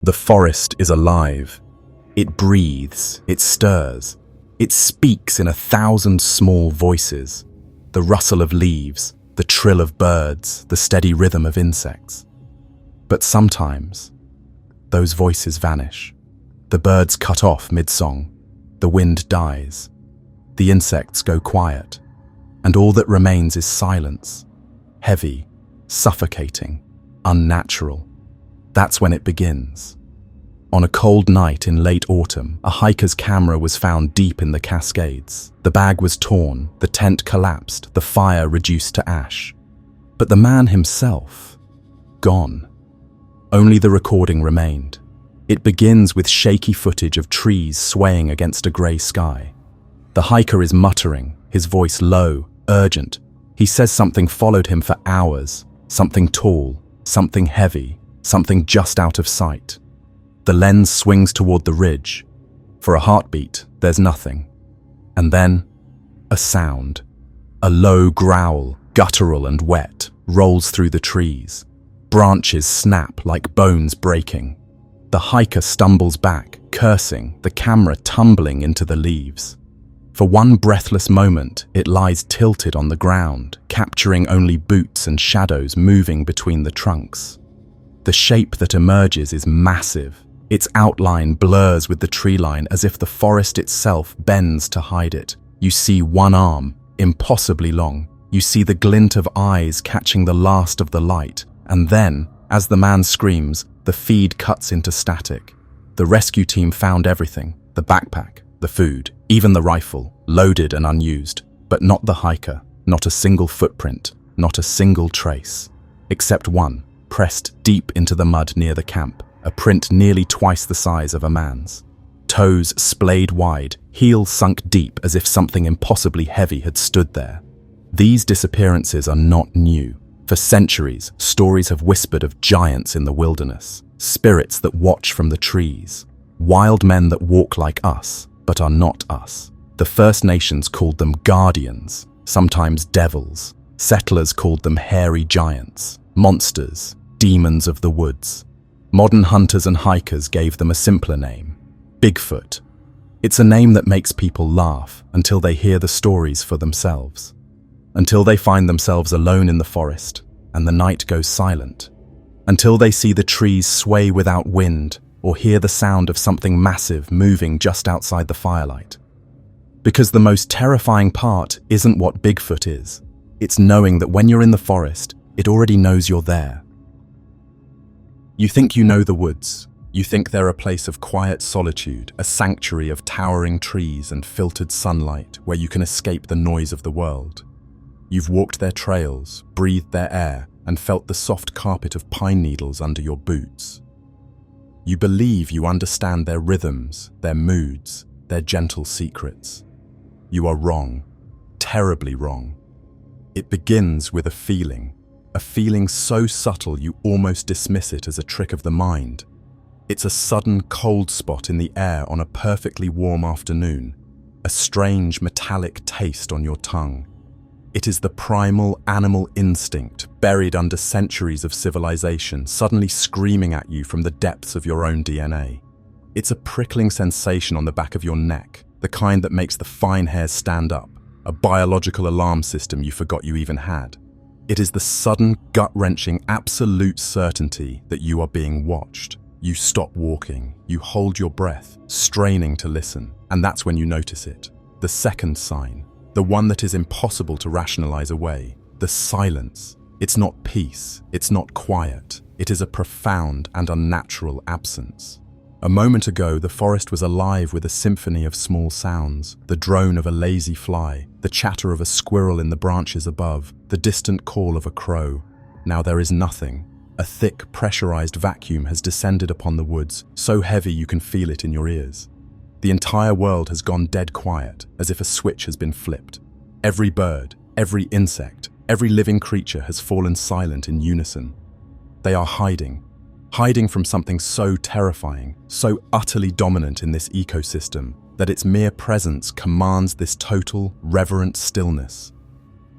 The forest is alive. It breathes, it stirs, it speaks in 1,000 small voices. The rustle of leaves, the trill of birds, the steady rhythm of insects. But sometimes, those voices vanish. The birds cut off mid-song, the wind dies, the insects go quiet, and all that remains is silence, heavy, suffocating, unnatural. That's when it begins. On a cold night in late autumn, a hiker's camera was found deep in the Cascades. The bag was torn, the tent collapsed, the fire reduced to ash. But the man himself, gone. Only the recording remained. It begins with shaky footage of trees swaying against a grey sky. The hiker is muttering, his voice low, urgent. He says something followed him for hours, something tall, something heavy, something just out of sight. The lens swings toward the ridge. For a heartbeat, there's nothing. And then, a sound. A low growl, guttural and wet, rolls through the trees. Branches snap like bones breaking. The hiker stumbles back, cursing, the camera tumbling into the leaves. For one breathless moment, it lies tilted on the ground, capturing only boots and shadows moving between the trunks. The shape that emerges is massive. Its outline blurs with the tree line as if the forest itself bends to hide it. You see one arm, impossibly long. You see the glint of eyes catching the last of the light. And then, as the man screams, the feed cuts into static. The rescue team found everything. The backpack, the food, even the rifle, loaded and unused. But not the hiker, not a single footprint, not a single trace. Except one, pressed deep into the mud near the camp. A print nearly twice the size of a man's. Toes splayed wide, heels sunk deep as if something impossibly heavy had stood there. These disappearances are not new. For centuries, stories have whispered of giants in the wilderness, spirits that watch from the trees, wild men that walk like us, but are not us. The First Nations called them guardians, sometimes devils. Settlers called them hairy giants, monsters, demons of the woods. Modern hunters and hikers gave them a simpler name, Bigfoot. It's a name that makes people laugh until they hear the stories for themselves. Until they find themselves alone in the forest and the night goes silent. Until they see the trees sway without wind or hear the sound of something massive moving just outside the firelight. Because the most terrifying part isn't what Bigfoot is. It's knowing that when you're in the forest, it already knows you're there. You think you know the woods. You think they're a place of quiet solitude, a sanctuary of towering trees and filtered sunlight where you can escape the noise of the world. You've walked their trails, breathed their air, and felt the soft carpet of pine needles under your boots. You believe you understand their rhythms, their moods, their gentle secrets. You are wrong, terribly wrong. It begins with a feeling so subtle you almost dismiss it as a trick of the mind. It's a sudden cold spot in the air on a perfectly warm afternoon, a strange metallic taste on your tongue. It is the primal animal instinct buried under centuries of civilization suddenly screaming at you from the depths of your own DNA. It's a prickling sensation on the back of your neck, the kind that makes the fine hairs stand up, a biological alarm system you forgot you even had. It is the sudden, gut-wrenching, absolute certainty that you are being watched. You stop walking, you hold your breath, straining to listen, and that's when you notice it. The second sign, the one that is impossible to rationalize away, the silence. It's not peace, it's not quiet, it is a profound and unnatural absence. A moment ago, the forest was alive with a symphony of small sounds, the drone of a lazy fly, the chatter of a squirrel in the branches above, the distant call of a crow. Now there is nothing. A thick, pressurized vacuum has descended upon the woods, so heavy you can feel it in your ears. The entire world has gone dead quiet, as if a switch has been flipped. Every bird, every insect, every living creature has fallen silent in unison. They are hiding from something so terrifying, so utterly dominant in this ecosystem, that its mere presence commands this total, reverent stillness.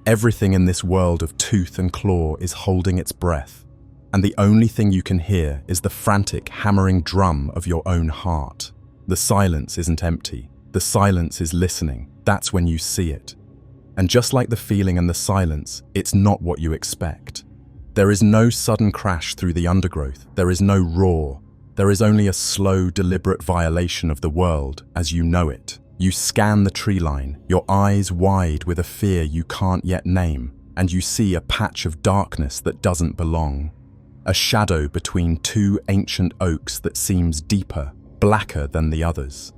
Everything in this world of tooth and claw is holding its breath. and the only thing you can hear is the frantic, hammering drum of your own heart. The silence isn't empty. The silence is listening. That's when you see it. And just like the feeling and the silence, it's not what you expect. There is no sudden crash through the undergrowth. There is no roar. There is only a slow, deliberate violation of the world as you know it. You scan the tree line, your eyes wide with a fear you can't yet name, and you see a patch of darkness that doesn't belong. A shadow between two ancient oaks that seems deeper, blacker than the others.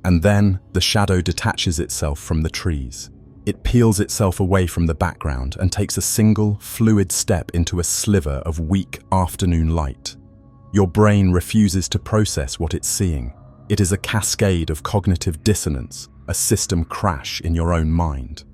And then the shadow detaches itself from the trees. It peels itself away from the background and takes a single, fluid step into a sliver of weak afternoon light. Your brain refuses to process what it's seeing. It is a cascade of cognitive dissonance, a system crash in your own mind.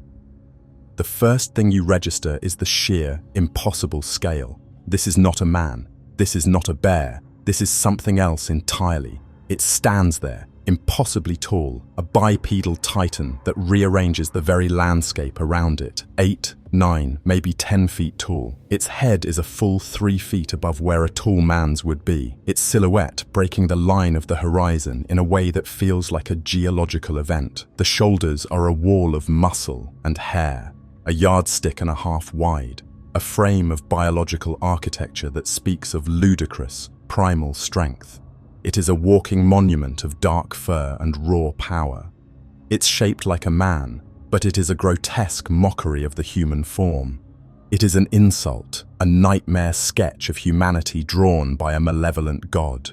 The first thing you register is the sheer, impossible scale. This is not a man. This is not a bear. This is something else entirely. It stands there, impossibly tall, a bipedal titan that rearranges the very landscape around it. 8, 9, maybe 10 feet tall. Its head is a full 3 feet above where a tall man's would be, its silhouette breaking the line of the horizon in a way that feels like a geological event. The shoulders are a wall of muscle and hair, a yardstick and a half wide, a frame of biological architecture that speaks of ludicrous, primal strength. It is a walking monument of dark fur and raw power. It's shaped like a man, but it is a grotesque mockery of the human form. It is an insult, a nightmare sketch of humanity drawn by a malevolent god.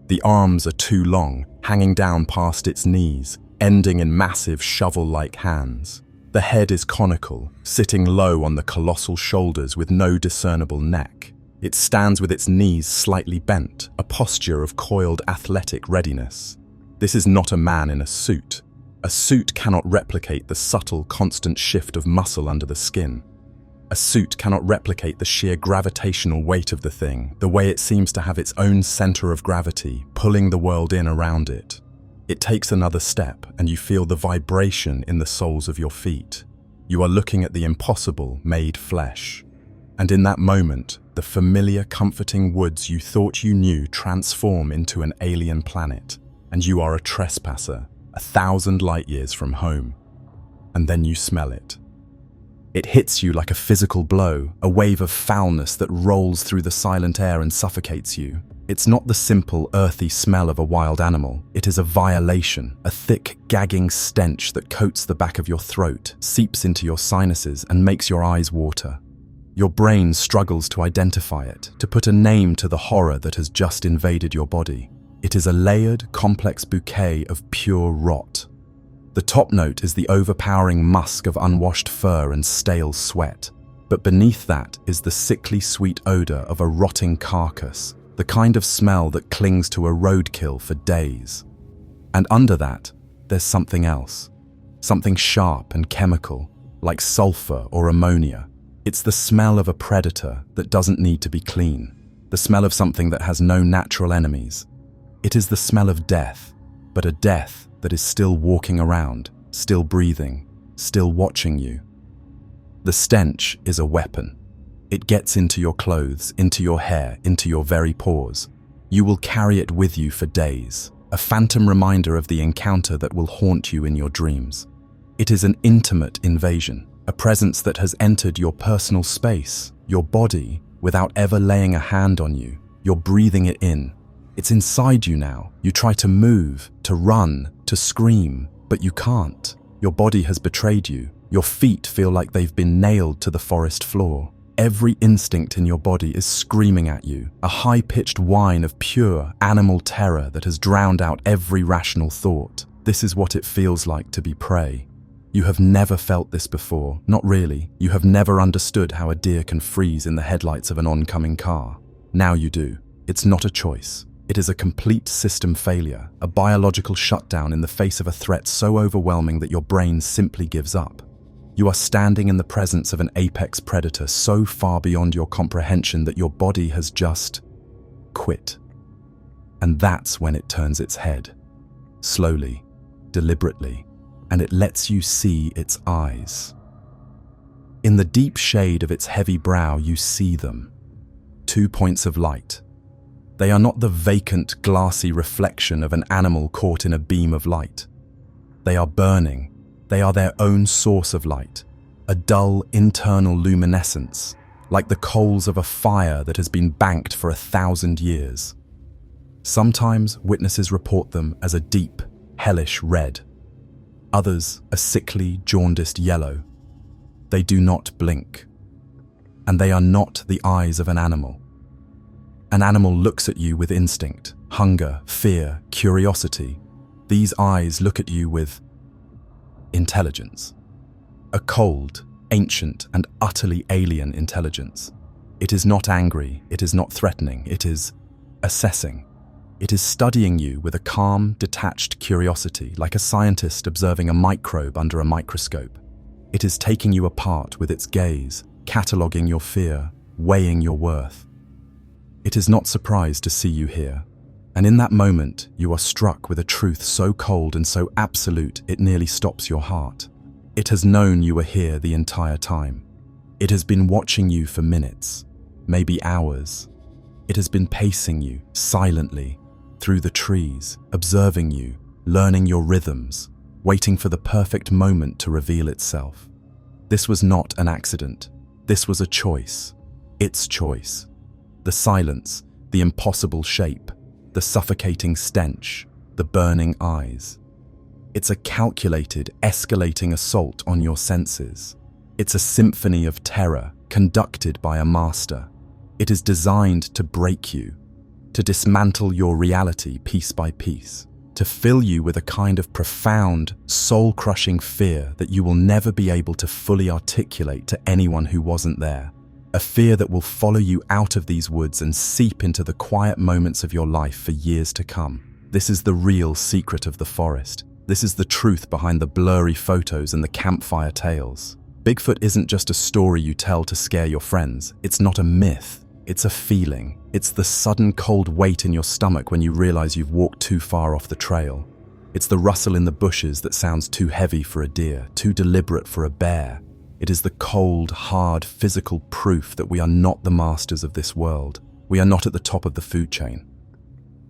The arms are too long, hanging down past its knees, ending in massive shovel-like hands. The head is conical, sitting low on the colossal shoulders with no discernible neck. It stands with its knees slightly bent, a posture of coiled athletic readiness. This is not a man in a suit. A suit cannot replicate the subtle, constant shift of muscle under the skin. A suit cannot replicate the sheer gravitational weight of the thing, the way it seems to have its own center of gravity, pulling the world in around it. It takes another step, and you feel the vibration in the soles of your feet. You are looking at the impossible made flesh. And in that moment, the familiar, comforting woods you thought you knew transform into an alien planet, and you are a trespasser, 1,000 light years from home. And then you smell it. It hits you like a physical blow, a wave of foulness that rolls through the silent air and suffocates you. It's not the simple, earthy smell of a wild animal. It is a violation, a thick, gagging stench that coats the back of your throat, seeps into your sinuses, and makes your eyes water. Your brain struggles to identify it, to put a name to the horror that has just invaded your body. It is a layered, complex bouquet of pure rot. The top note is the overpowering musk of unwashed fur and stale sweat, but beneath that is the sickly sweet odor of a rotting carcass, the kind of smell that clings to a roadkill for days. And under that, there's something else, something sharp and chemical, like sulfur or ammonia. It's the smell of a predator that doesn't need to be clean, the smell of something that has no natural enemies. It is the smell of death, but a death that is still walking around, still breathing, still watching you. The stench is a weapon. It gets into your clothes, into your hair, into your very pores. You will carry it with you for days, a phantom reminder of the encounter that will haunt you in your dreams. It is an intimate invasion, a presence that has entered your personal space, your body, without ever laying a hand on you. You're breathing it in. It's inside you now. You try to move, to run, to scream, but you can't. Your body has betrayed you. Your feet feel like they've been nailed to the forest floor. Every instinct in your body is screaming at you, a high-pitched whine of pure animal terror that has drowned out every rational thought. This is what it feels like to be prey. You have never felt this before, not really. You have never understood how a deer can freeze in the headlights of an oncoming car. Now you do. It's not a choice. It is a complete system failure, a biological shutdown in the face of a threat so overwhelming that your brain simply gives up. You are standing in the presence of an apex predator so far beyond your comprehension that your body has just quit. And that's when it turns its head, slowly, deliberately, and it lets you see its eyes. In the deep shade of its heavy brow, you see them. 2 points of light. They are not the vacant, glassy reflection of an animal caught in a beam of light. They are burning. They are their own source of light, a dull internal luminescence, like the coals of a fire that has been banked for 1,000 years. Sometimes witnesses report them as a deep, hellish red. Others a sickly, jaundiced yellow. They do not blink. And they are not the eyes of an animal. An animal looks at you with instinct, hunger, fear, curiosity. These eyes look at you with intelligence. A cold, ancient, and utterly alien intelligence. It is not angry, it is not threatening, it is assessing. It is studying you with a calm, detached curiosity, like a scientist observing a microbe under a microscope. It is taking you apart with its gaze, cataloguing your fear, weighing your worth. It is not surprised to see you here, and in that moment you are struck with a truth so cold and so absolute it nearly stops your heart. It has known you were here the entire time. It has been watching you for minutes, maybe hours. It has been pacing you, silently, through the trees, observing you, learning your rhythms, waiting for the perfect moment to reveal itself. This was not an accident. This was a choice. Its choice. The silence, the impossible shape, the suffocating stench, the burning eyes. It's a calculated, escalating assault on your senses. It's a symphony of terror conducted by a master. It is designed to break you, to dismantle your reality piece by piece, to fill you with a kind of profound, soul-crushing fear that you will never be able to fully articulate to anyone who wasn't there. A fear that will follow you out of these woods and seep into the quiet moments of your life for years to come. This is the real secret of the forest. This is the truth behind the blurry photos and the campfire tales. Bigfoot isn't just a story you tell to scare your friends. It's not a myth. It's a feeling. It's the sudden cold weight in your stomach when you realize you've walked too far off the trail. It's the rustle in the bushes that sounds too heavy for a deer, too deliberate for a bear. It is the cold, hard, physical proof that we are not the masters of this world. We are not at the top of the food chain.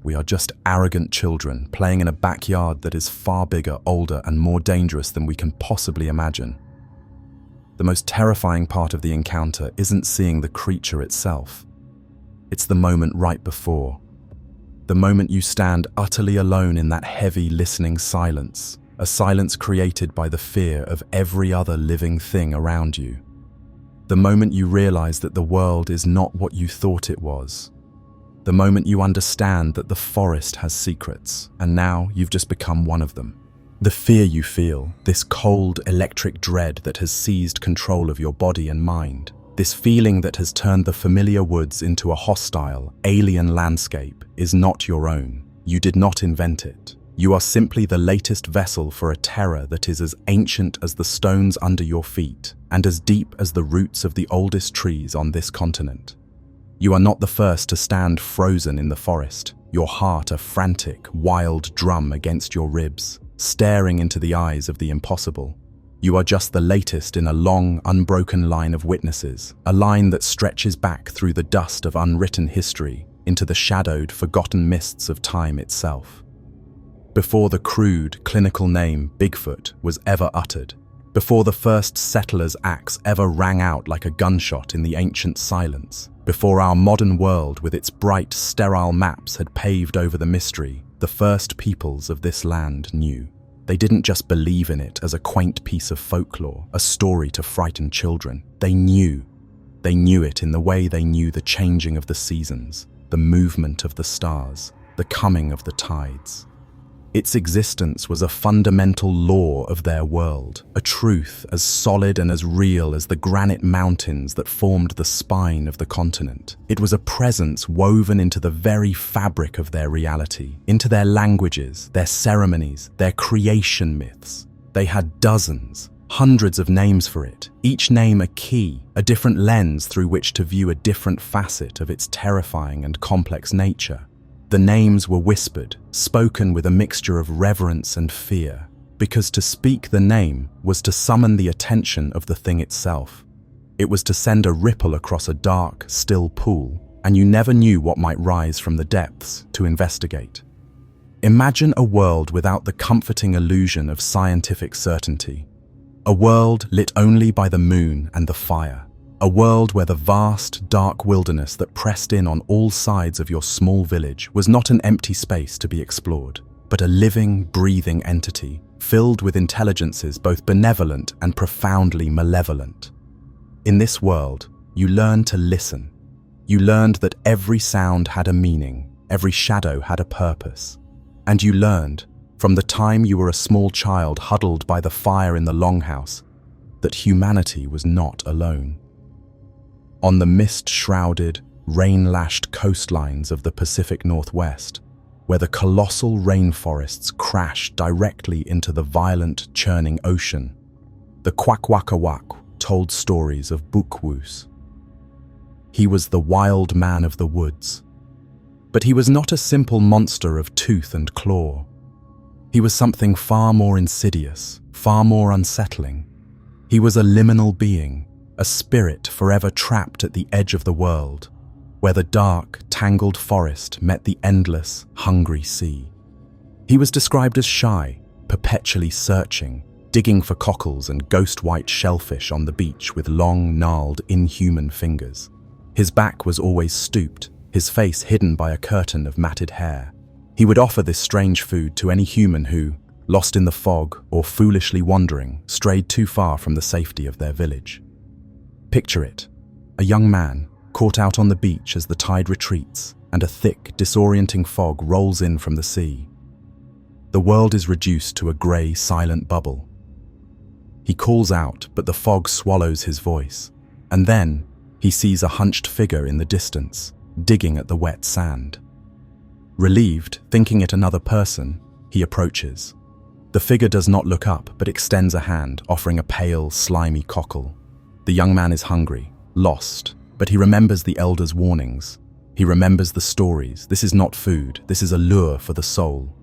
We are just arrogant children playing in a backyard that is far bigger, older, and more dangerous than we can possibly imagine. The most terrifying part of the encounter isn't seeing the creature itself. It's the moment right before. The moment you stand utterly alone in that heavy, listening silence, a silence created by the fear of every other living thing around you. The moment you realize that the world is not what you thought it was. The moment you understand that the forest has secrets, and now you've just become one of them. The fear you feel, this cold, electric dread that has seized control of your body and mind, this feeling that has turned the familiar woods into a hostile, alien landscape, is not your own. You did not invent it. You are simply the latest vessel for a terror that is as ancient as the stones under your feet and as deep as the roots of the oldest trees on this continent. You are not the first to stand frozen in the forest, your heart a frantic, wild drum against your ribs, staring into the eyes of the impossible. You are just the latest in a long, unbroken line of witnesses, a line that stretches back through the dust of unwritten history into the shadowed, forgotten mists of time itself. Before the crude, clinical name Bigfoot was ever uttered, before the first settler's axe ever rang out like a gunshot in the ancient silence, before our modern world with its bright, sterile maps had paved over the mystery, the first peoples of this land knew. They didn't just believe in it as a quaint piece of folklore, a story to frighten children. They knew. They knew it in the way they knew the changing of the seasons, the movement of the stars, the coming of the tides. Its existence was a fundamental law of their world, a truth as solid and as real as the granite mountains that formed the spine of the continent. It was a presence woven into the very fabric of their reality, into their languages, their ceremonies, their creation myths. They had dozens, hundreds of names for it, each name a key, a different lens through which to view a different facet of its terrifying and complex nature. The names were whispered, spoken with a mixture of reverence and fear, because to speak the name was to summon the attention of the thing itself. It was to send a ripple across a dark, still pool, and you never knew what might rise from the depths to investigate. Imagine a world without the comforting illusion of scientific certainty. A world lit only by the moon and the fire. A world where the vast, dark wilderness that pressed in on all sides of your small village was not an empty space to be explored, but a living, breathing entity filled with intelligences both benevolent and profoundly malevolent. In this world, you learned to listen. You learned that every sound had a meaning, every shadow had a purpose. And you learned, from the time you were a small child huddled by the fire in the longhouse, that humanity was not alone. On the mist-shrouded, rain-lashed coastlines of the Pacific Northwest, where the colossal rainforests crash directly into the violent, churning ocean, the Kwakwaka'wakw told stories of Bukwoos. He was the wild man of the woods. But he was not a simple monster of tooth and claw. He was something far more insidious, far more unsettling. He was a liminal being, a spirit forever trapped at the edge of the world, where the dark, tangled forest met the endless, hungry sea. He was described as shy, perpetually searching, digging for cockles and ghost-white shellfish on the beach with long, gnarled, inhuman fingers. His back was always stooped, his face hidden by a curtain of matted hair. He would offer this strange food to any human who, lost in the fog or foolishly wandering, strayed too far from the safety of their village. Picture it, a young man caught out on the beach as the tide retreats and a thick, disorienting fog rolls in from the sea. The world is reduced to a grey, silent bubble. He calls out, but the fog swallows his voice, and then he sees a hunched figure in the distance, digging at the wet sand. Relieved, thinking it another person, he approaches. The figure does not look up, but extends a hand, offering a pale, slimy cockle. The young man is hungry, lost, but he remembers the elder's warnings. He remembers the stories. This is not food, this is a lure for the soul.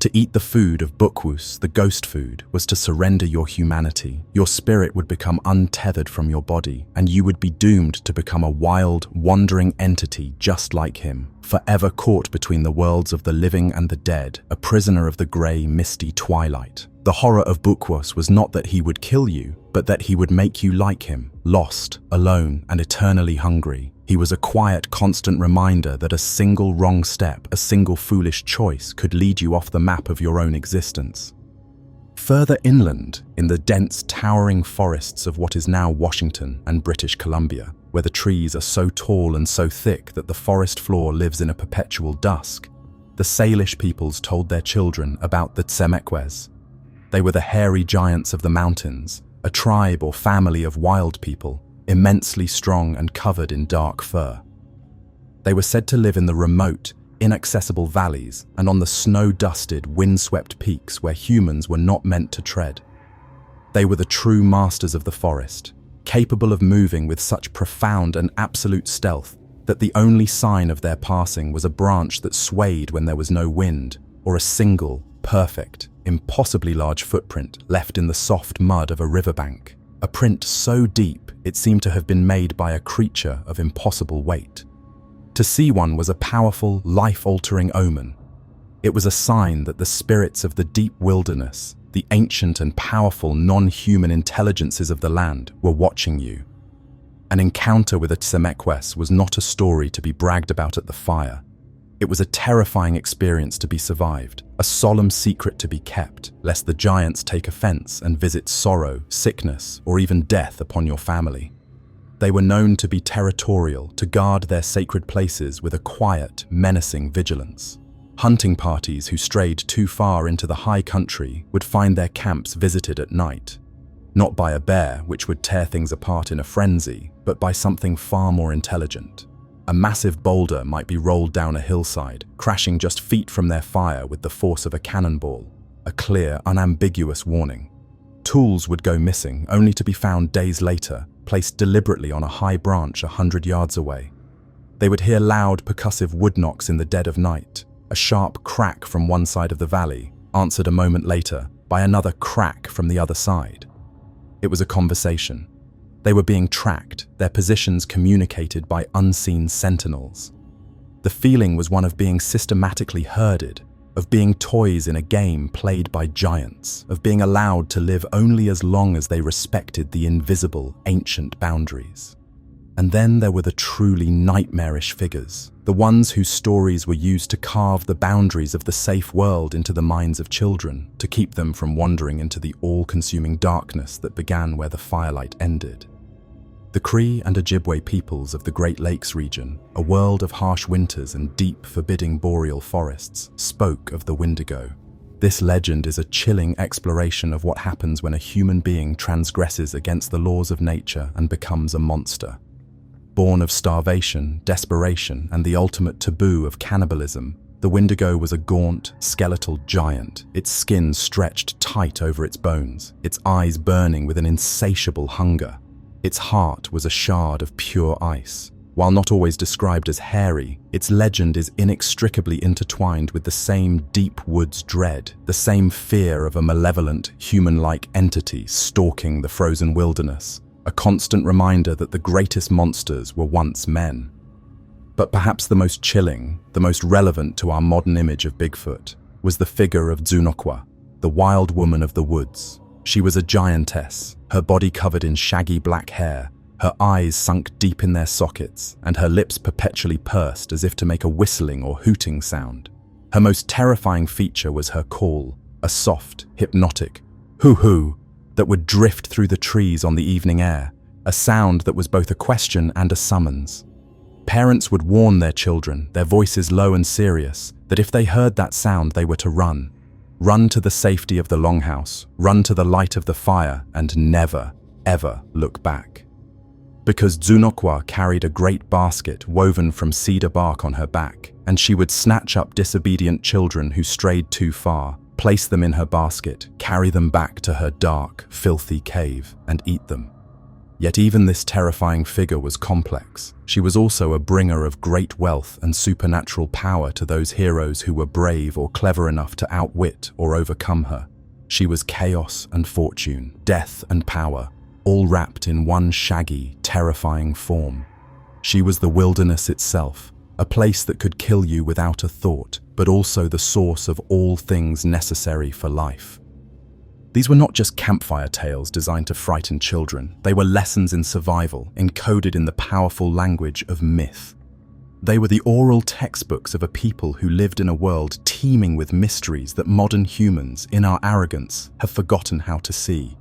To eat the food of Bukwoos, the ghost food, was to surrender your humanity. Your spirit would become untethered from your body, and you would be doomed to become a wild, wandering entity just like him, forever caught between the worlds of the living and the dead, a prisoner of the grey, misty twilight. The horror of Bukwoos was not that he would kill you, but that he would make you like him, lost, alone, and eternally hungry. He was a quiet, constant reminder that a single wrong step, a single foolish choice could lead you off the map of your own existence. Further inland, in the dense, towering forests of what is now Washington and British Columbia, where the trees are so tall and so thick that the forest floor lives in a perpetual dusk, the Salish peoples told their children about the Tsemekwes. They were the hairy giants of the mountains, a tribe or family of wild people, immensely strong and covered in dark fur. They were said to live in the remote, inaccessible valleys and on the snow-dusted, wind-swept peaks where humans were not meant to tread. They were the true masters of the forest, capable of moving with such profound and absolute stealth that the only sign of their passing was a branch that swayed when there was no wind, or a single, perfect, impossibly large footprint left in the soft mud of a riverbank, a print so deep it seemed to have been made by a creature of impossible weight. To see one was a powerful, life-altering omen. It was a sign that the spirits of the deep wilderness, the ancient and powerful non-human intelligences of the land, were watching you. An encounter with a Tsemekwes was not a story to be bragged about at the fire. It was a terrifying experience to be survived, a solemn secret to be kept, lest the giants take offense and visit sorrow, sickness, or even death upon your family. They were known to be territorial, to guard their sacred places with a quiet, menacing vigilance. Hunting parties who strayed too far into the high country would find their camps visited at night, not by a bear which would tear things apart in a frenzy, but by something far more intelligent. A massive boulder might be rolled down a hillside, crashing just feet from their fire with the force of a cannonball, a clear, unambiguous warning. Tools would go missing, only to be found days later, placed deliberately on a high branch 100 yards away. They would hear loud, percussive wood knocks in the dead of night, a sharp crack from one side of the valley, answered a moment later by another crack from the other side. It was a conversation. They were being tracked, their positions communicated by unseen sentinels. The feeling was one of being systematically herded, of being toys in a game played by giants, of being allowed to live only as long as they respected the invisible, ancient boundaries. And then there were the truly nightmarish figures, the ones whose stories were used to carve the boundaries of the safe world into the minds of children, to keep them from wandering into the all-consuming darkness that began where the firelight ended. The Cree and Ojibwe peoples of the Great Lakes region, a world of harsh winters and deep, forbidding boreal forests, spoke of the Wendigo. This legend is a chilling exploration of what happens when a human being transgresses against the laws of nature and becomes a monster. Born of starvation, desperation, and the ultimate taboo of cannibalism, the Wendigo was a gaunt, skeletal giant, its skin stretched tight over its bones, its eyes burning with an insatiable hunger. Its heart was a shard of pure ice. While not always described as hairy, its legend is inextricably intertwined with the same deep woods dread, the same fear of a malevolent, human-like entity stalking the frozen wilderness, a constant reminder that the greatest monsters were once men. But perhaps the most chilling, the most relevant to our modern image of Bigfoot, was the figure of Zunokwa, the wild woman of the woods. She was a giantess, her body covered in shaggy black hair, her eyes sunk deep in their sockets, and her lips perpetually pursed as if to make a whistling or hooting sound. Her most terrifying feature was her call, a soft, hypnotic hoo-hoo that would drift through the trees on the evening air, a sound that was both a question and a summons. Parents would warn their children, their voices low and serious, that if they heard that sound they were to run. Run to the safety of the longhouse, run to the light of the fire, and never, ever look back. Because Zunokwa carried a great basket woven from cedar bark on her back, and she would snatch up disobedient children who strayed too far, place them in her basket, carry them back to her dark, filthy cave, and eat them. Yet even this terrifying figure was complex. She was also a bringer of great wealth and supernatural power to those heroes who were brave or clever enough to outwit or overcome her. She was chaos and fortune, death and power, all wrapped in one shaggy, terrifying form. She was the wilderness itself, a place that could kill you without a thought, but also the source of all things necessary for life. These were not just campfire tales designed to frighten children. They were lessons in survival, encoded in the powerful language of myth. They were the oral textbooks of a people who lived in a world teeming with mysteries that modern humans, in our arrogance, have forgotten how to see.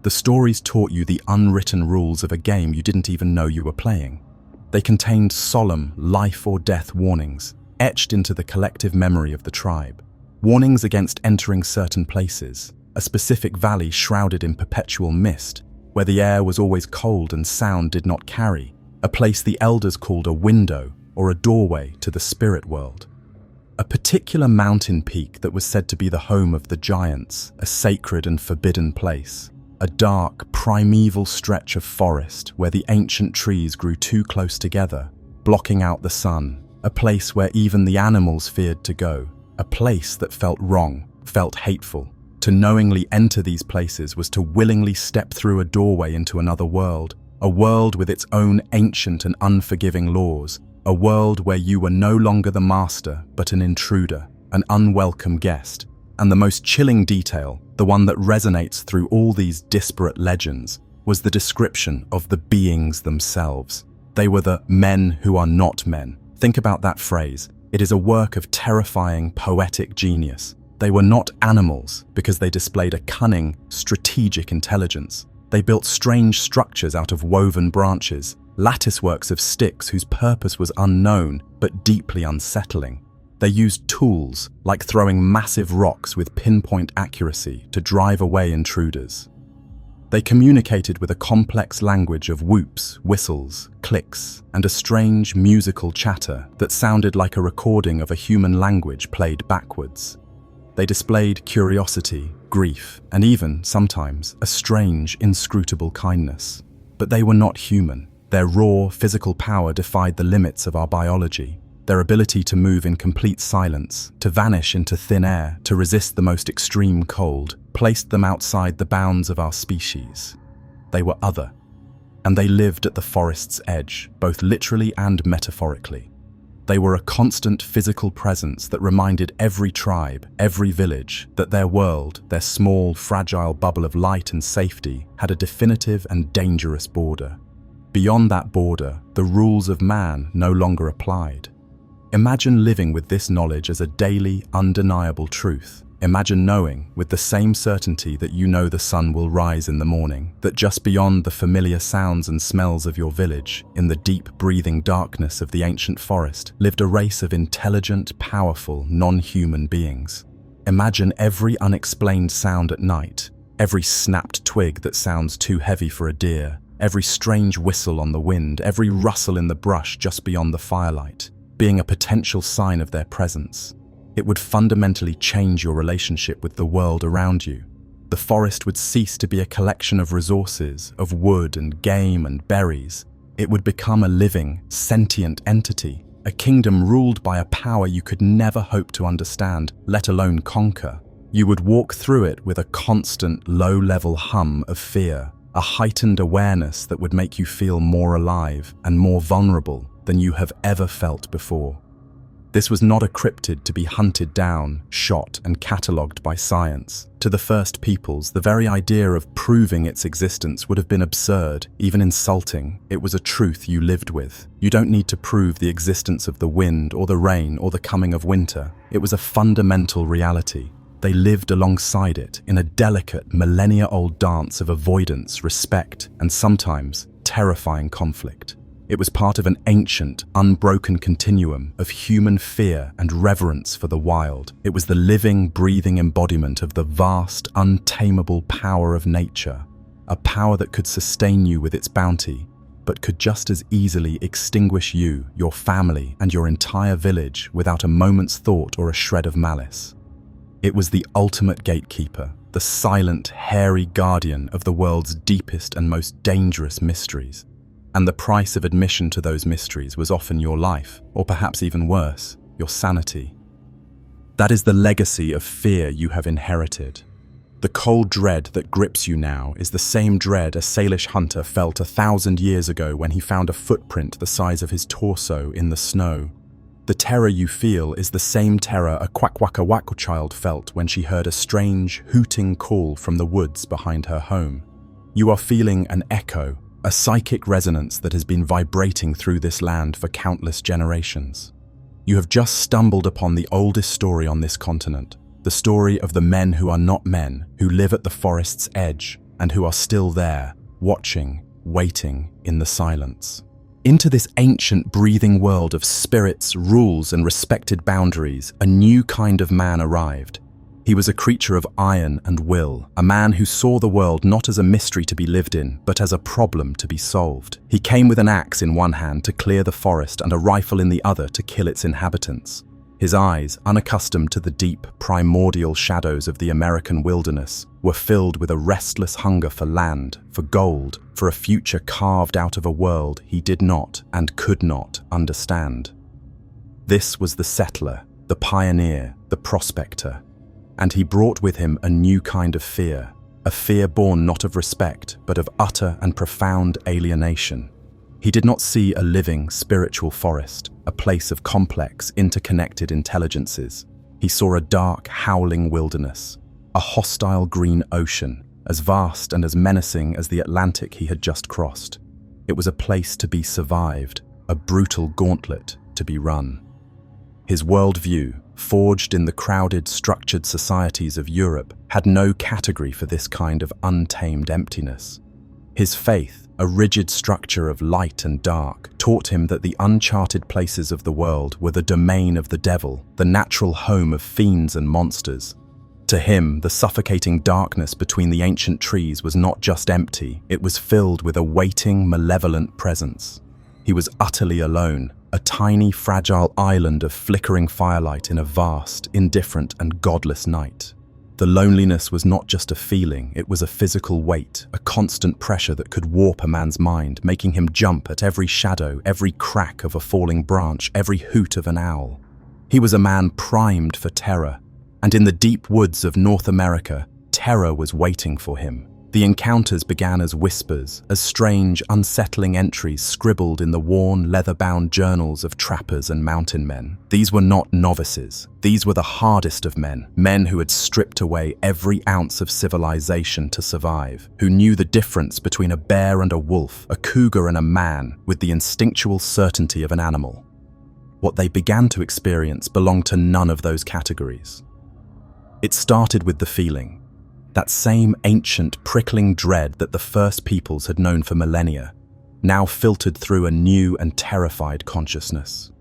The stories taught you the unwritten rules of a game you didn't even know you were playing. They contained solemn life or death warnings, etched into the collective memory of the tribe. Warnings against entering certain places, a specific valley shrouded in perpetual mist, where the air was always cold and sound did not carry, a place the elders called a window or a doorway to the spirit world. A particular mountain peak that was said to be the home of the giants, a sacred and forbidden place. A dark, primeval stretch of forest where the ancient trees grew too close together, blocking out the sun. A place where even the animals feared to go. A place that felt wrong, felt hateful. To knowingly enter these places was to willingly step through a doorway into another world, a world with its own ancient and unforgiving laws, a world where you were no longer the master, but an intruder, an unwelcome guest. And the most chilling detail, the one that resonates through all these disparate legends, was the description of the beings themselves. They were the men who are not men. Think about that phrase. It is a work of terrifying, poetic genius. They were not animals because they displayed a cunning, strategic intelligence. They built strange structures out of woven branches, latticeworks of sticks whose purpose was unknown but deeply unsettling. They used tools, like throwing massive rocks with pinpoint accuracy to drive away intruders. They communicated with a complex language of whoops, whistles, clicks, and a strange musical chatter that sounded like a recording of a human language played backwards. They displayed curiosity, grief, and even, sometimes, a strange, inscrutable kindness. But they were not human. Their raw, physical power defied the limits of our biology. Their ability to move in complete silence, to vanish into thin air, to resist the most extreme cold, placed them outside the bounds of our species. They were other. and they lived at the forest's edge, both literally and metaphorically. They were a constant physical presence that reminded every tribe, every village, that their world, their small, fragile bubble of light and safety, had a definitive and dangerous border. Beyond that border, the rules of man no longer applied. Imagine living with this knowledge as a daily, undeniable truth. Imagine knowing, with the same certainty that you know the sun will rise in the morning, that just beyond the familiar sounds and smells of your village, in the deep breathing darkness of the ancient forest, lived a race of intelligent, powerful, non-human beings. Imagine every unexplained sound at night, every snapped twig that sounds too heavy for a deer, every strange whistle on the wind, every rustle in the brush just beyond the firelight, being a potential sign of their presence. It would fundamentally change your relationship with the world around you. The forest would cease to be a collection of resources, of wood and game and berries. It would become a living, sentient entity, a kingdom ruled by a power you could never hope to understand, let alone conquer. You would walk through it with a constant, low-level hum of fear, a heightened awareness that would make you feel more alive and more vulnerable than you have ever felt before. This was not a cryptid to be hunted down, shot, and catalogued by science. To the first peoples, the very idea of proving its existence would have been absurd, even insulting. It was a truth you lived with. You don't need to prove the existence of the wind or the rain or the coming of winter. It was a fundamental reality. They lived alongside it in a delicate, millennia-old dance of avoidance, respect, and sometimes terrifying conflict. It was part of an ancient, unbroken continuum of human fear and reverence for the wild. It was the living, breathing embodiment of the vast, untamable power of nature, a power that could sustain you with its bounty, but could just as easily extinguish you, your family, and your entire village without a moment's thought or a shred of malice. It was the ultimate gatekeeper, the silent, hairy guardian of the world's deepest and most dangerous mysteries. And the price of admission to those mysteries was often your life, or perhaps even worse, your sanity. That is the legacy of fear you have inherited. The cold dread that grips you now is the same dread a Salish hunter felt 1,000 years ago when he found a footprint the size of his torso in the snow. The terror you feel is the same terror a Kwakwaka'wakw child felt when she heard a strange, hooting call from the woods behind her home. You are feeling an echo, a psychic resonance that has been vibrating through this land for countless generations. You have just stumbled upon the oldest story on this continent, the story of the men who are not men, who live at the forest's edge, and who are still there, watching, waiting in the silence. Into this ancient breathing world of spirits, rules, and respected boundaries, a new kind of man arrived. He was a creature of iron and will, a man who saw the world not as a mystery to be lived in, but as a problem to be solved. He came with an axe in one hand to clear the forest and a rifle in the other to kill its inhabitants. His eyes, unaccustomed to the deep, primordial shadows of the American wilderness, were filled with a restless hunger for land, for gold, for a future carved out of a world he did not and could not understand. This was the settler, the pioneer, the prospector. And he brought with him a new kind of fear, a fear born not of respect, but of utter and profound alienation. He did not see a living, spiritual forest, a place of complex, interconnected intelligences. He saw a dark, howling wilderness, a hostile green ocean, as vast and as menacing as the Atlantic he had just crossed. It was a place to be survived, a brutal gauntlet to be run. His worldview, forged in the crowded, structured societies of Europe, had no category for this kind of untamed emptiness. His faith, a rigid structure of light and dark, taught him that the uncharted places of the world were the domain of the devil, the natural home of fiends and monsters. To him, the suffocating darkness between the ancient trees was not just empty, it was filled with a waiting, malevolent presence. He was utterly alone, a tiny, fragile island of flickering firelight in a vast, indifferent, and godless night. The loneliness was not just a feeling, it was a physical weight, a constant pressure that could warp a man's mind, making him jump at every shadow, every crack of a falling branch, every hoot of an owl. He was a man primed for terror, and in the deep woods of North America, terror was waiting for him. The encounters began as whispers, as strange, unsettling entries scribbled in the worn, leather-bound journals of trappers and mountain men. These were not novices. These were the hardest of men, men who had stripped away every ounce of civilization to survive, who knew the difference between a bear and a wolf, a cougar and a man, with the instinctual certainty of an animal. What they began to experience belonged to none of those categories. It started with the feeling. That same ancient, prickling dread that the first peoples had known for millennia, now filtered through a new and terrified consciousness.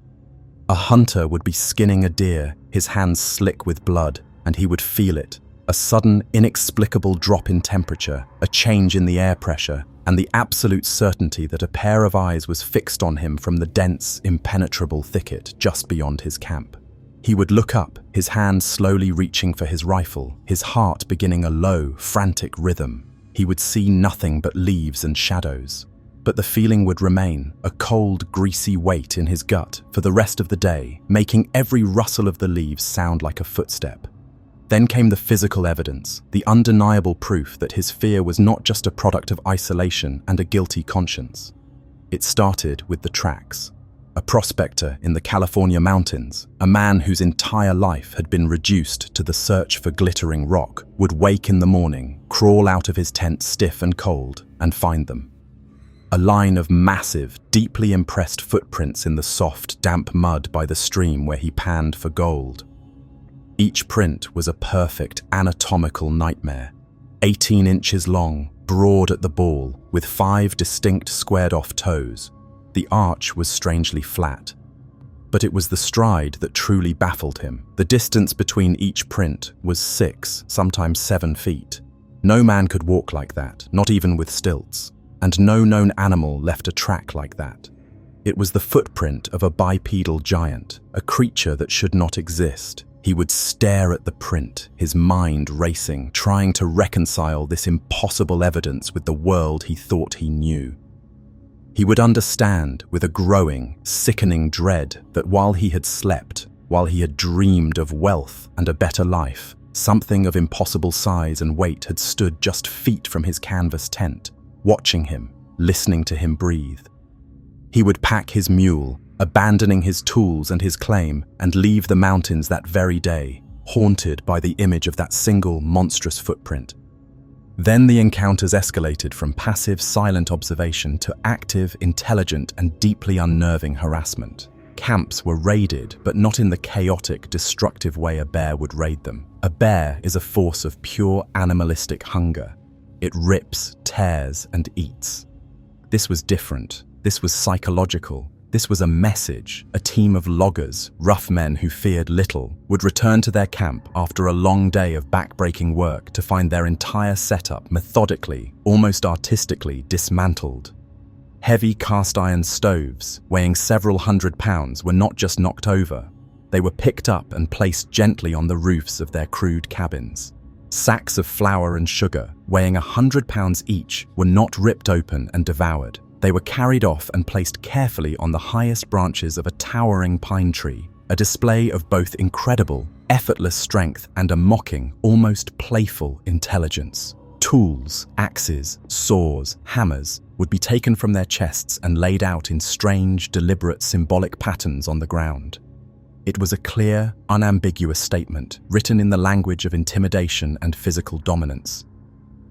A hunter would be skinning a deer, his hands slick with blood, and he would feel it, a sudden, inexplicable drop in temperature, a change in the air pressure, and the absolute certainty that a pair of eyes was fixed on him from the dense, impenetrable thicket just beyond his camp. He would look up, his hand slowly reaching for his rifle, his heart beginning a low, frantic rhythm. He would see nothing but leaves and shadows. But the feeling would remain, a cold, greasy weight in his gut for the rest of the day, making every rustle of the leaves sound like a footstep. Then came the physical evidence, the undeniable proof that his fear was not just a product of isolation and a guilty conscience. It started with the tracks. A prospector in the California mountains, a man whose entire life had been reduced to the search for glittering rock, would wake in the morning, crawl out of his tent stiff and cold, and find them. A line of massive, deeply impressed footprints in the soft, damp mud by the stream where he panned for gold. Each print was a perfect anatomical nightmare, 18 inches long, broad at the ball, with 5 distinct squared-off toes. The arch was strangely flat. But it was the stride that truly baffled him. The distance between each print was 6, sometimes 7 feet. No man could walk like that, not even with stilts. And no known animal left a track like that. It was the footprint of a bipedal giant, a creature that should not exist. He would stare at the print, his mind racing, trying to reconcile this impossible evidence with the world he thought he knew. He would understand with a growing, sickening dread that while he had slept, while he had dreamed of wealth and a better life, something of impossible size and weight had stood just feet from his canvas tent, watching him, listening to him breathe. He would pack his mule, abandoning his tools and his claim, and leave the mountains that very day, haunted by the image of that single monstrous footprint. Then the encounters escalated from passive, silent observation to active, intelligent, and deeply unnerving harassment. Camps were raided, but not in the chaotic, destructive way a bear would raid them. A bear is a force of pure animalistic hunger. It rips, tears, and eats. This was different. This was psychological. This was a message. A team of loggers, rough men who feared little, would return to their camp after a long day of back-breaking work to find their entire setup methodically, almost artistically, dismantled. Heavy cast-iron stoves, weighing several hundred pounds, were not just knocked over. They were picked up and placed gently on the roofs of their crude cabins. Sacks of flour and sugar, weighing 100 pounds each, were not ripped open and devoured. They were carried off and placed carefully on the highest branches of a towering pine tree, a display of both incredible, effortless strength and a mocking, almost playful intelligence. Tools, axes, saws, hammers would be taken from their chests and laid out in strange, deliberate, symbolic patterns on the ground. It was a clear, unambiguous statement, written in the language of intimidation and physical dominance.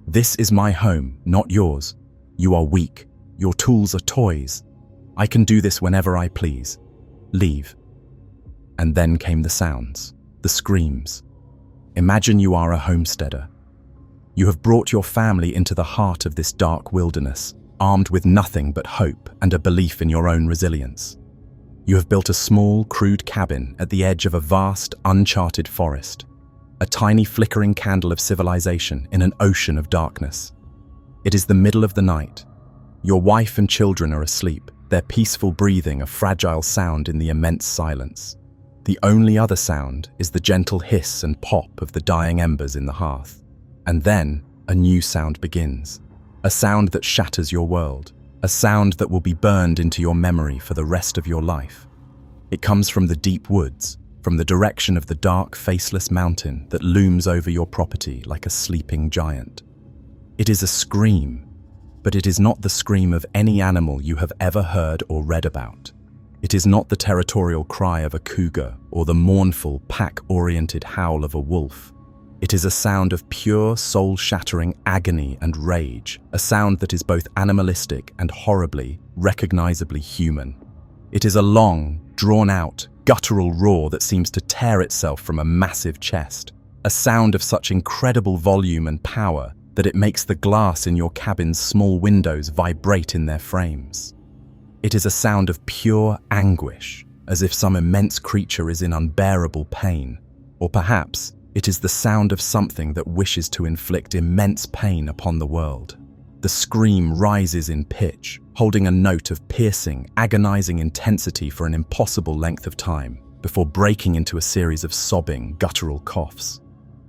This is my home, not yours. You are weak. Your tools are toys. I can do this whenever I please. Leave. And then came the sounds, the screams. Imagine you are a homesteader. You have brought your family into the heart of this dark wilderness, armed with nothing but hope and a belief in your own resilience. You have built a small, crude cabin at the edge of a vast, uncharted forest, a tiny flickering candle of civilization in an ocean of darkness. It is the middle of the night. Your wife and children are asleep, their peaceful breathing a fragile sound in the immense silence. The only other sound is the gentle hiss and pop of the dying embers in the hearth. And then a new sound begins, a sound that shatters your world, a sound that will be burned into your memory for the rest of your life. It comes from the deep woods, from the direction of the dark, faceless mountain that looms over your property like a sleeping giant. It is a scream, but it is not the scream of any animal you have ever heard or read about. It is not the territorial cry of a cougar or the mournful, pack-oriented howl of a wolf. It is a sound of pure, soul-shattering agony and rage, a sound that is both animalistic and horribly, recognizably human. It is a long, drawn-out, guttural roar that seems to tear itself from a massive chest, a sound of such incredible volume and power that it makes the glass in your cabin's small windows vibrate in their frames. It is a sound of pure anguish, as if some immense creature is in unbearable pain, or perhaps it is the sound of something that wishes to inflict immense pain upon the world. The scream rises in pitch, holding a note of piercing, agonizing intensity for an impossible length of time, before breaking into a series of sobbing, guttural coughs.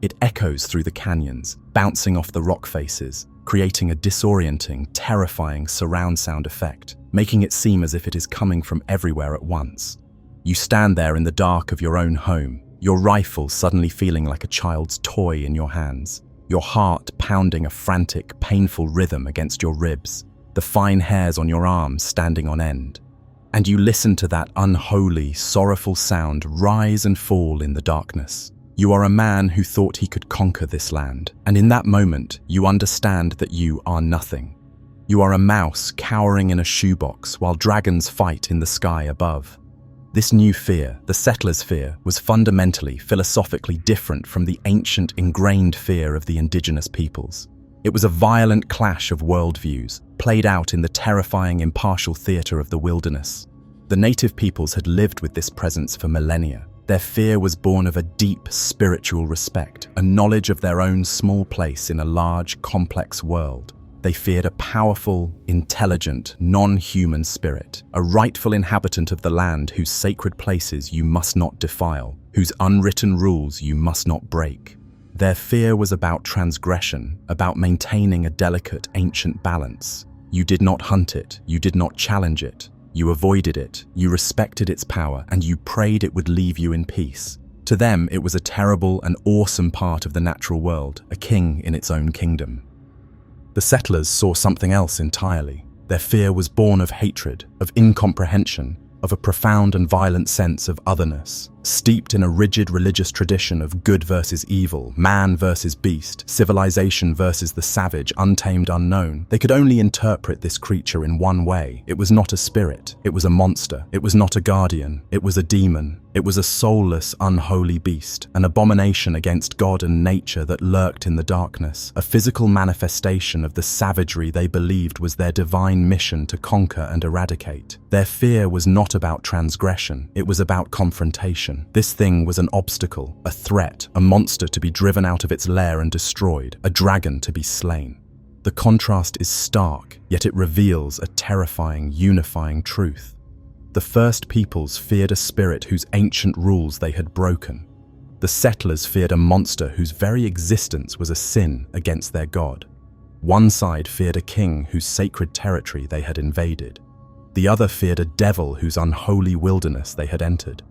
It echoes through the canyons, bouncing off the rock faces, creating a disorienting, terrifying surround sound effect, making it seem as if it is coming from everywhere at once. You stand there in the dark of your own home, your rifle suddenly feeling like a child's toy in your hands, your heart pounding a frantic, painful rhythm against your ribs, the fine hairs on your arms standing on end. And you listen to that unholy, sorrowful sound rise and fall in the darkness. You are a man who thought he could conquer this land, and in that moment, you understand that you are nothing. You are a mouse cowering in a shoebox while dragons fight in the sky above. This new fear, the settlers' fear, was fundamentally, philosophically different from the ancient, ingrained fear of the indigenous peoples. It was a violent clash of worldviews, played out in the terrifying, impartial theater of the wilderness. The native peoples had lived with this presence for millennia. Their fear was born of a deep spiritual respect, a knowledge of their own small place in a large, complex world. They feared a powerful, intelligent, non-human spirit, a rightful inhabitant of the land whose sacred places you must not defile, whose unwritten rules you must not break. Their fear was about transgression, about maintaining a delicate, ancient balance. You did not hunt it, you did not challenge it. You avoided it, you respected its power, and you prayed it would leave you in peace. To them, it was a terrible and awesome part of the natural world, a king in its own kingdom. The settlers saw something else entirely. Their fear was born of hatred, of incomprehension, of a profound and violent sense of otherness, steeped in a rigid religious tradition of good versus evil, man versus beast, civilization versus the savage, untamed unknown. They could only interpret this creature in one way. It was not a spirit. It was a monster. It was not a guardian. It was a demon. It was a soulless, unholy beast, an abomination against God and nature that lurked in the darkness, a physical manifestation of the savagery they believed was their divine mission to conquer and eradicate. Their fear was not about transgression. It was about confrontation. This thing was an obstacle, a threat, a monster to be driven out of its lair and destroyed, a dragon to be slain. The contrast is stark, yet it reveals a terrifying, unifying truth. The first peoples feared a spirit whose ancient rules they had broken. The settlers feared a monster whose very existence was a sin against their God. One side feared a king whose sacred territory they had invaded. The other feared a devil whose unholy wilderness they had entered.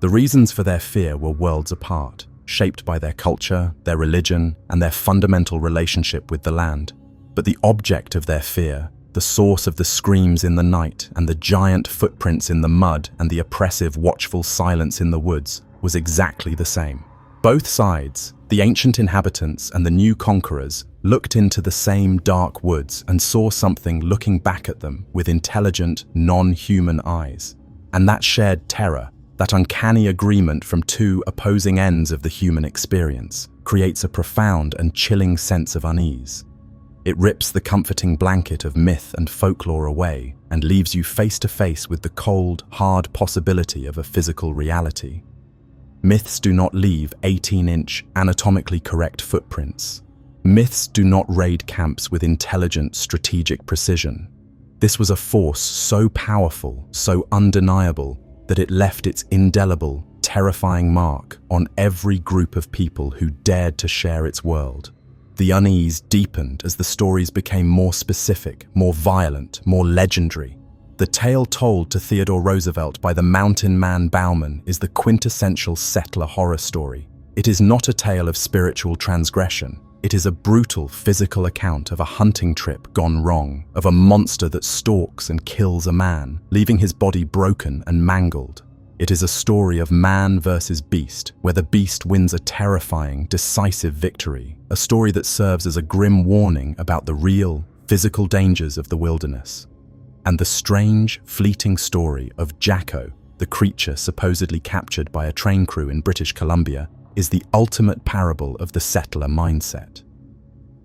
The reasons for their fear were worlds apart, shaped by their culture, their religion, and their fundamental relationship with the land. But the object of their fear, the source of the screams in the night and the giant footprints in the mud and the oppressive, watchful silence in the woods, was exactly the same. Both sides, the ancient inhabitants and the new conquerors, looked into the same dark woods and saw something looking back at them with intelligent, non-human eyes. And that shared terror, that uncanny agreement from two opposing ends of the human experience, creates a profound and chilling sense of unease. It rips the comforting blanket of myth and folklore away and leaves you face to face with the cold, hard possibility of a physical reality. Myths do not leave 18-inch, anatomically correct footprints. Myths do not raid camps with intelligent, strategic precision. This was a force so powerful, so undeniable, that it left its indelible, terrifying mark on every group of people who dared to share its world. The unease deepened as the stories became more specific, more violent, more legendary. The tale told to Theodore Roosevelt by the mountain man Bauman is the quintessential settler horror story. It is not a tale of spiritual transgression. It is a brutal physical account of a hunting trip gone wrong, of a monster that stalks and kills a man, leaving his body broken and mangled. It is a story of man versus beast, where the beast wins a terrifying, decisive victory, a story that serves as a grim warning about the real, physical dangers of the wilderness. And the strange, fleeting story of Jacko, the creature supposedly captured by a train crew in British Columbia, is the ultimate parable of the settler mindset.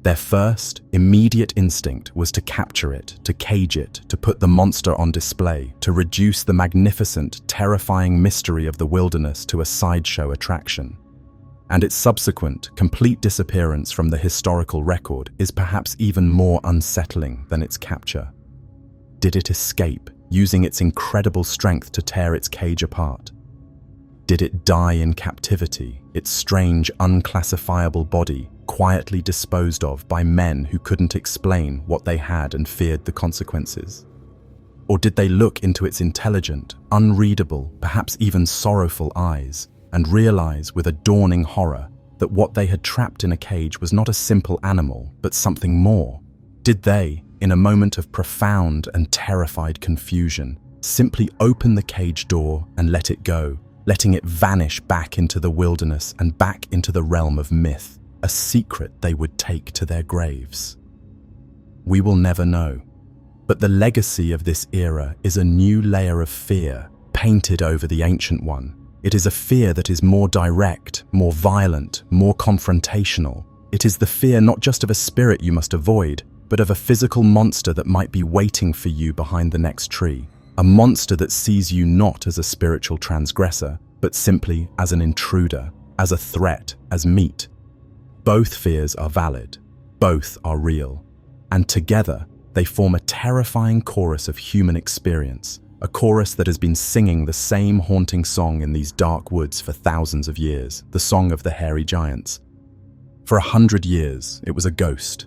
Their first, immediate instinct was to capture it, to cage it, to put the monster on display, to reduce the magnificent, terrifying mystery of the wilderness to a sideshow attraction. And its subsequent, complete disappearance from the historical record is perhaps even more unsettling than its capture. Did it escape, using its incredible strength to tear its cage apart? Did it die in captivity, its strange, unclassifiable body quietly disposed of by men who couldn't explain what they had and feared the consequences? Or did they look into its intelligent, unreadable, perhaps even sorrowful eyes and realize with a dawning horror that what they had trapped in a cage was not a simple animal, but something more? Did they, in a moment of profound and terrified confusion, simply open the cage door and let it go, letting it vanish back into the wilderness and back into the realm of myth, a secret they would take to their graves? We will never know. But the legacy of this era is a new layer of fear painted over the ancient one. It is a fear that is more direct, more violent, more confrontational. It is the fear not just of a spirit you must avoid, but of a physical monster that might be waiting for you behind the next tree. A monster that sees you not as a spiritual transgressor, but simply as an intruder, as a threat, as meat. Both fears are valid, both are real, and together they form a terrifying chorus of human experience, a chorus that has been singing the same haunting song in these dark woods for thousands of years, the song of the hairy giants. For 100 years, it was a ghost,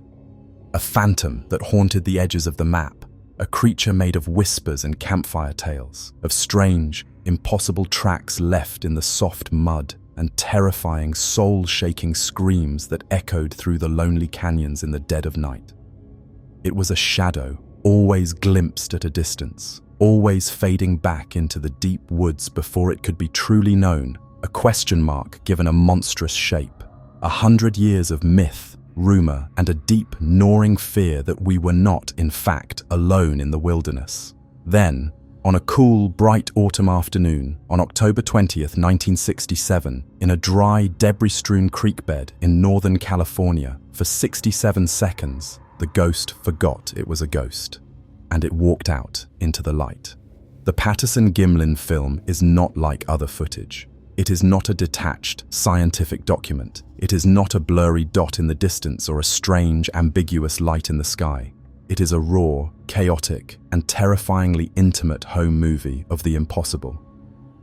a phantom that haunted the edges of the map, a creature made of whispers and campfire tales, of strange, impossible tracks left in the soft mud, and terrifying, soul-shaking screams that echoed through the lonely canyons in the dead of night. It was a shadow, always glimpsed at a distance, always fading back into the deep woods before it could be truly known, a question mark given a monstrous shape. 100 years of myth, rumor, and a deep, gnawing fear that we were not, in fact, alone in the wilderness. Then, on a cool, bright autumn afternoon, on October 20th, 1967, in a dry, debris-strewn creek bed in Northern California, for 67 seconds, the ghost forgot it was a ghost, and it walked out into the light. The Patterson Gimlin film is not like other footage. It is not a detached, scientific document. It is not a blurry dot in the distance or a strange, ambiguous light in the sky. It is a raw, chaotic, and terrifyingly intimate home movie of the impossible.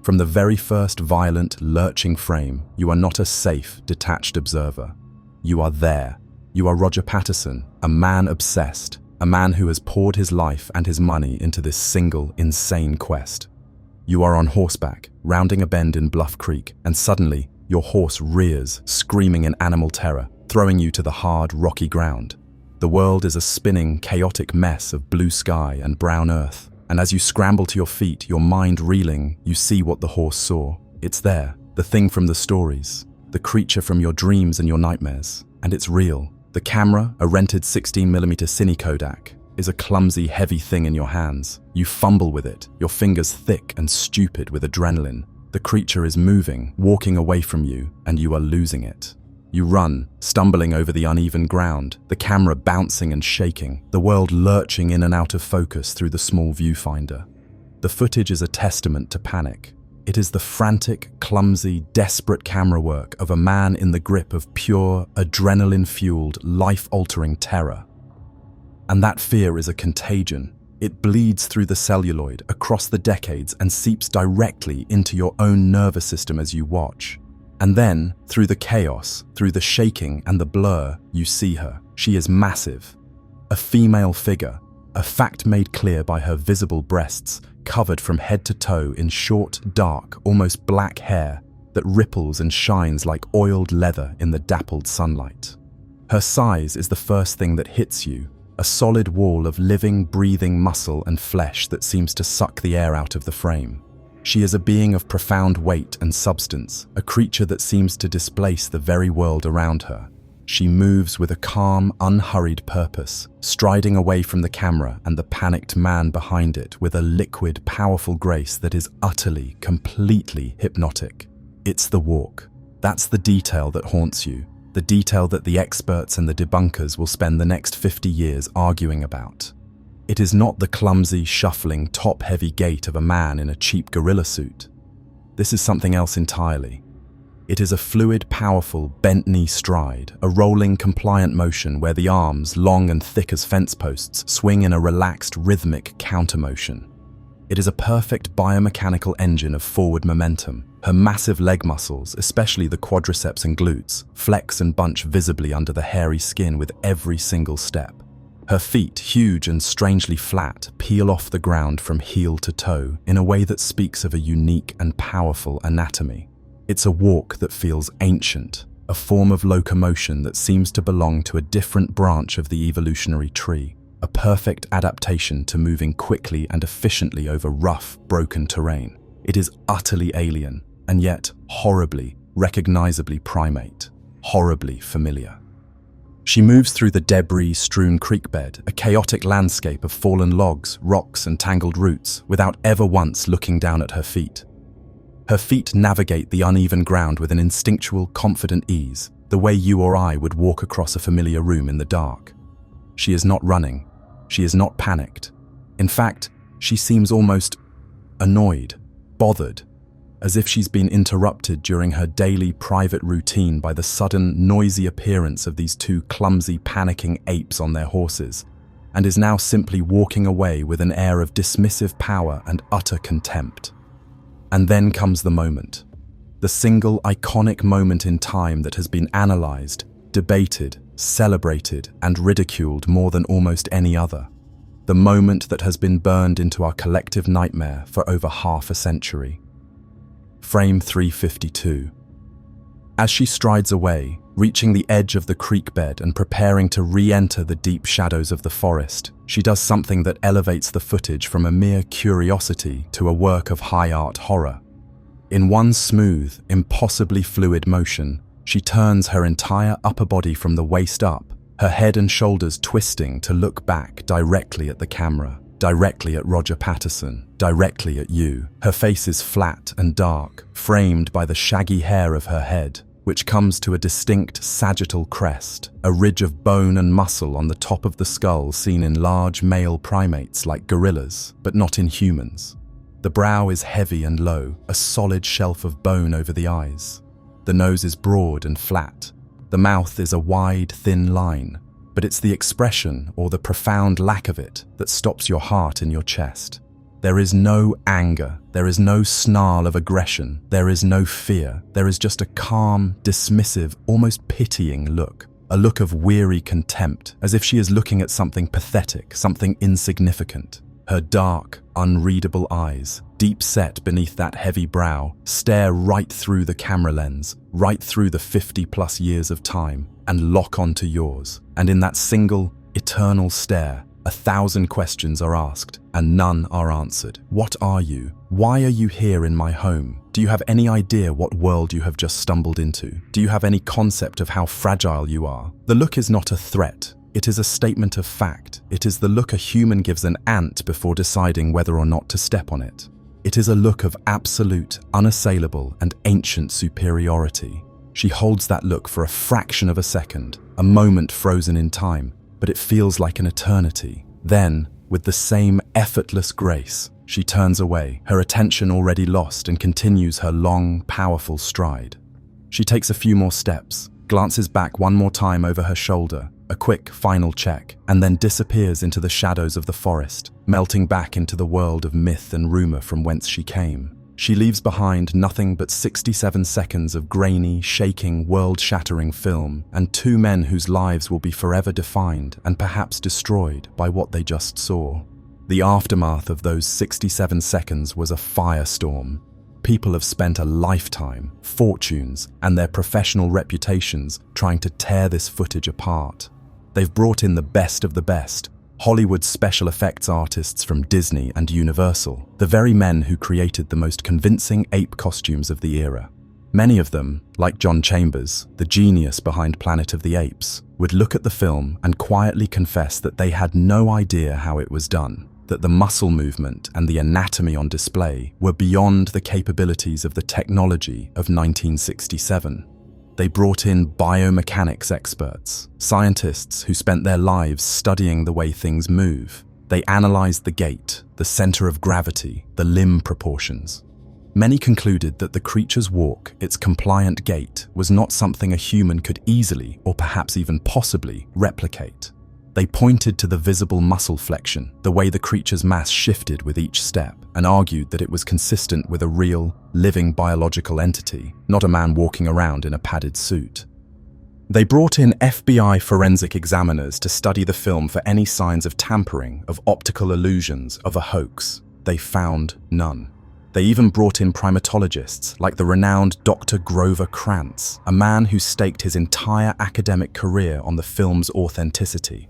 From the very first violent, lurching frame, you are not a safe, detached observer. You are there. You are Roger Patterson, a man obsessed, a man who has poured his life and his money into this single, insane quest. You are on horseback, rounding a bend in Bluff Creek, and suddenly, your horse rears, screaming in animal terror, throwing you to the hard, rocky ground. The world is a spinning, chaotic mess of blue sky and brown earth, and as you scramble to your feet, your mind reeling, you see what the horse saw. It's there, the thing from the stories, the creature from your dreams and your nightmares, and it's real. The camera, a rented 16mm Cine Kodak, is a clumsy, heavy thing in your hands. You fumble with it, your fingers thick and stupid with adrenaline. The creature is moving, walking away from you, and you are losing it. You run, stumbling over the uneven ground, the camera bouncing and shaking, the world lurching in and out of focus through the small viewfinder. The footage is a testament to panic. It is the frantic, clumsy, desperate camera work of a man in the grip of pure, adrenaline-fueled, life-altering terror. And that fear is a contagion. It bleeds through the celluloid, across the decades, and seeps directly into your own nervous system as you watch. And then, through the chaos, through the shaking and the blur, you see her. She is massive. A female figure, a fact made clear by her visible breasts, covered from head to toe in short, dark, almost black hair that ripples and shines like oiled leather in the dappled sunlight. Her size is the first thing that hits you, a solid wall of living, breathing muscle and flesh that seems to suck the air out of the frame. She is a being of profound weight and substance, a creature that seems to displace the very world around her. She moves with a calm, unhurried purpose, striding away from the camera and the panicked man behind it with a liquid, powerful grace that is utterly, completely hypnotic. It's the walk. That's the detail that haunts you, the detail that the experts and the debunkers will spend the next 50 years arguing about. It is not the clumsy, shuffling, top-heavy gait of a man in a cheap gorilla suit. This is something else entirely. It is a fluid, powerful, bent-knee stride, a rolling, compliant motion where the arms, long and thick as fence posts, swing in a relaxed, rhythmic counter-motion. It is a perfect biomechanical engine of forward momentum. Her massive leg muscles, especially the quadriceps and glutes, flex and bunch visibly under the hairy skin with every single step. Her feet, huge and strangely flat, peel off the ground from heel to toe in a way that speaks of a unique and powerful anatomy. It's a walk that feels ancient, a form of locomotion that seems to belong to a different branch of the evolutionary tree, a perfect adaptation to moving quickly and efficiently over rough, broken terrain. It is utterly alien, and yet horribly, recognizably primate, horribly familiar. She moves through the debris-strewn creek bed, a chaotic landscape of fallen logs, rocks, and tangled roots, without ever once looking down at her feet. Her feet navigate the uneven ground with an instinctual, confident ease, the way you or I would walk across a familiar room in the dark. She is not running. She is not panicked. In fact, she seems almost annoyed, bothered, as if she's been interrupted during her daily private routine by the sudden, noisy appearance of these two clumsy, panicking apes on their horses, and is now simply walking away with an air of dismissive power and utter contempt. And then comes the moment. The single iconic moment in time that has been analyzed, debated, celebrated, and ridiculed more than almost any other. The moment that has been burned into our collective nightmare for over half a century. Frame 352. As she strides away, reaching the edge of the creek bed and preparing to re-enter the deep shadows of the forest, she does something that elevates the footage from a mere curiosity to a work of high art horror. In one smooth, impossibly fluid motion, she turns her entire upper body from the waist up, her head and shoulders twisting to look back directly at the camera, directly at Roger Patterson, directly at you. Her face is flat and dark, framed by the shaggy hair of her head, which comes to a distinct sagittal crest, a ridge of bone and muscle on the top of the skull seen in large male primates like gorillas, but not in humans. The brow is heavy and low, a solid shelf of bone over the eyes. The nose is broad and flat. The mouth is a wide, thin line, but it's the expression, or the profound lack of it, that stops your heart in your chest. There is no anger, there is no snarl of aggression, there is no fear, there is just a calm, dismissive, almost pitying look. A look of weary contempt, as if she is looking at something pathetic, something insignificant. Her dark, unreadable eyes, deep set beneath that heavy brow, stare right through the camera lens, right through the 50+ years of time, and lock onto yours. And in that single, eternal stare, 1,000 questions are asked, and none are answered. What are you? Why are you here in my home? Do you have any idea what world you have just stumbled into? Do you have any concept of how fragile you are? The look is not a threat. It is a statement of fact. It is the look a human gives an ant before deciding whether or not to step on it. It is a look of absolute, unassailable, and ancient superiority. She holds that look for a fraction of a second, a moment frozen in time, but it feels like an eternity. Then, with the same effortless grace, she turns away, her attention already lost, and continues her long, powerful stride. She takes a few more steps, glances back one more time over her shoulder, a quick final check, and then disappears into the shadows of the forest, melting back into the world of myth and rumor from whence she came. She leaves behind nothing but 67 seconds of grainy, shaking, world-shattering film, and two men whose lives will be forever defined and perhaps destroyed by what they just saw. The aftermath of those 67 seconds was a firestorm. People have spent a lifetime, fortunes, and their professional reputations trying to tear this footage apart. They've brought in the best of the best, Hollywood special effects artists from Disney and Universal, the very men who created the most convincing ape costumes of the era. Many of them, like John Chambers, the genius behind Planet of the Apes, would look at the film and quietly confess that they had no idea how it was done, that the muscle movement and the anatomy on display were beyond the capabilities of the technology of 1967. They brought in biomechanics experts, scientists who spent their lives studying the way things move. They analyzed the gait, the center of gravity, the limb proportions. Many concluded that the creature's walk, its compliant gait, was not something a human could easily, or perhaps even possibly, replicate. They pointed to the visible muscle flexion, the way the creature's mass shifted with each step, and argued that it was consistent with a real, living biological entity, not a man walking around in a padded suit. They brought in FBI forensic examiners to study the film for any signs of tampering, of optical illusions, of a hoax. They found none. They even brought in primatologists like the renowned Dr. Grover Krantz, a man who staked his entire academic career on the film's authenticity.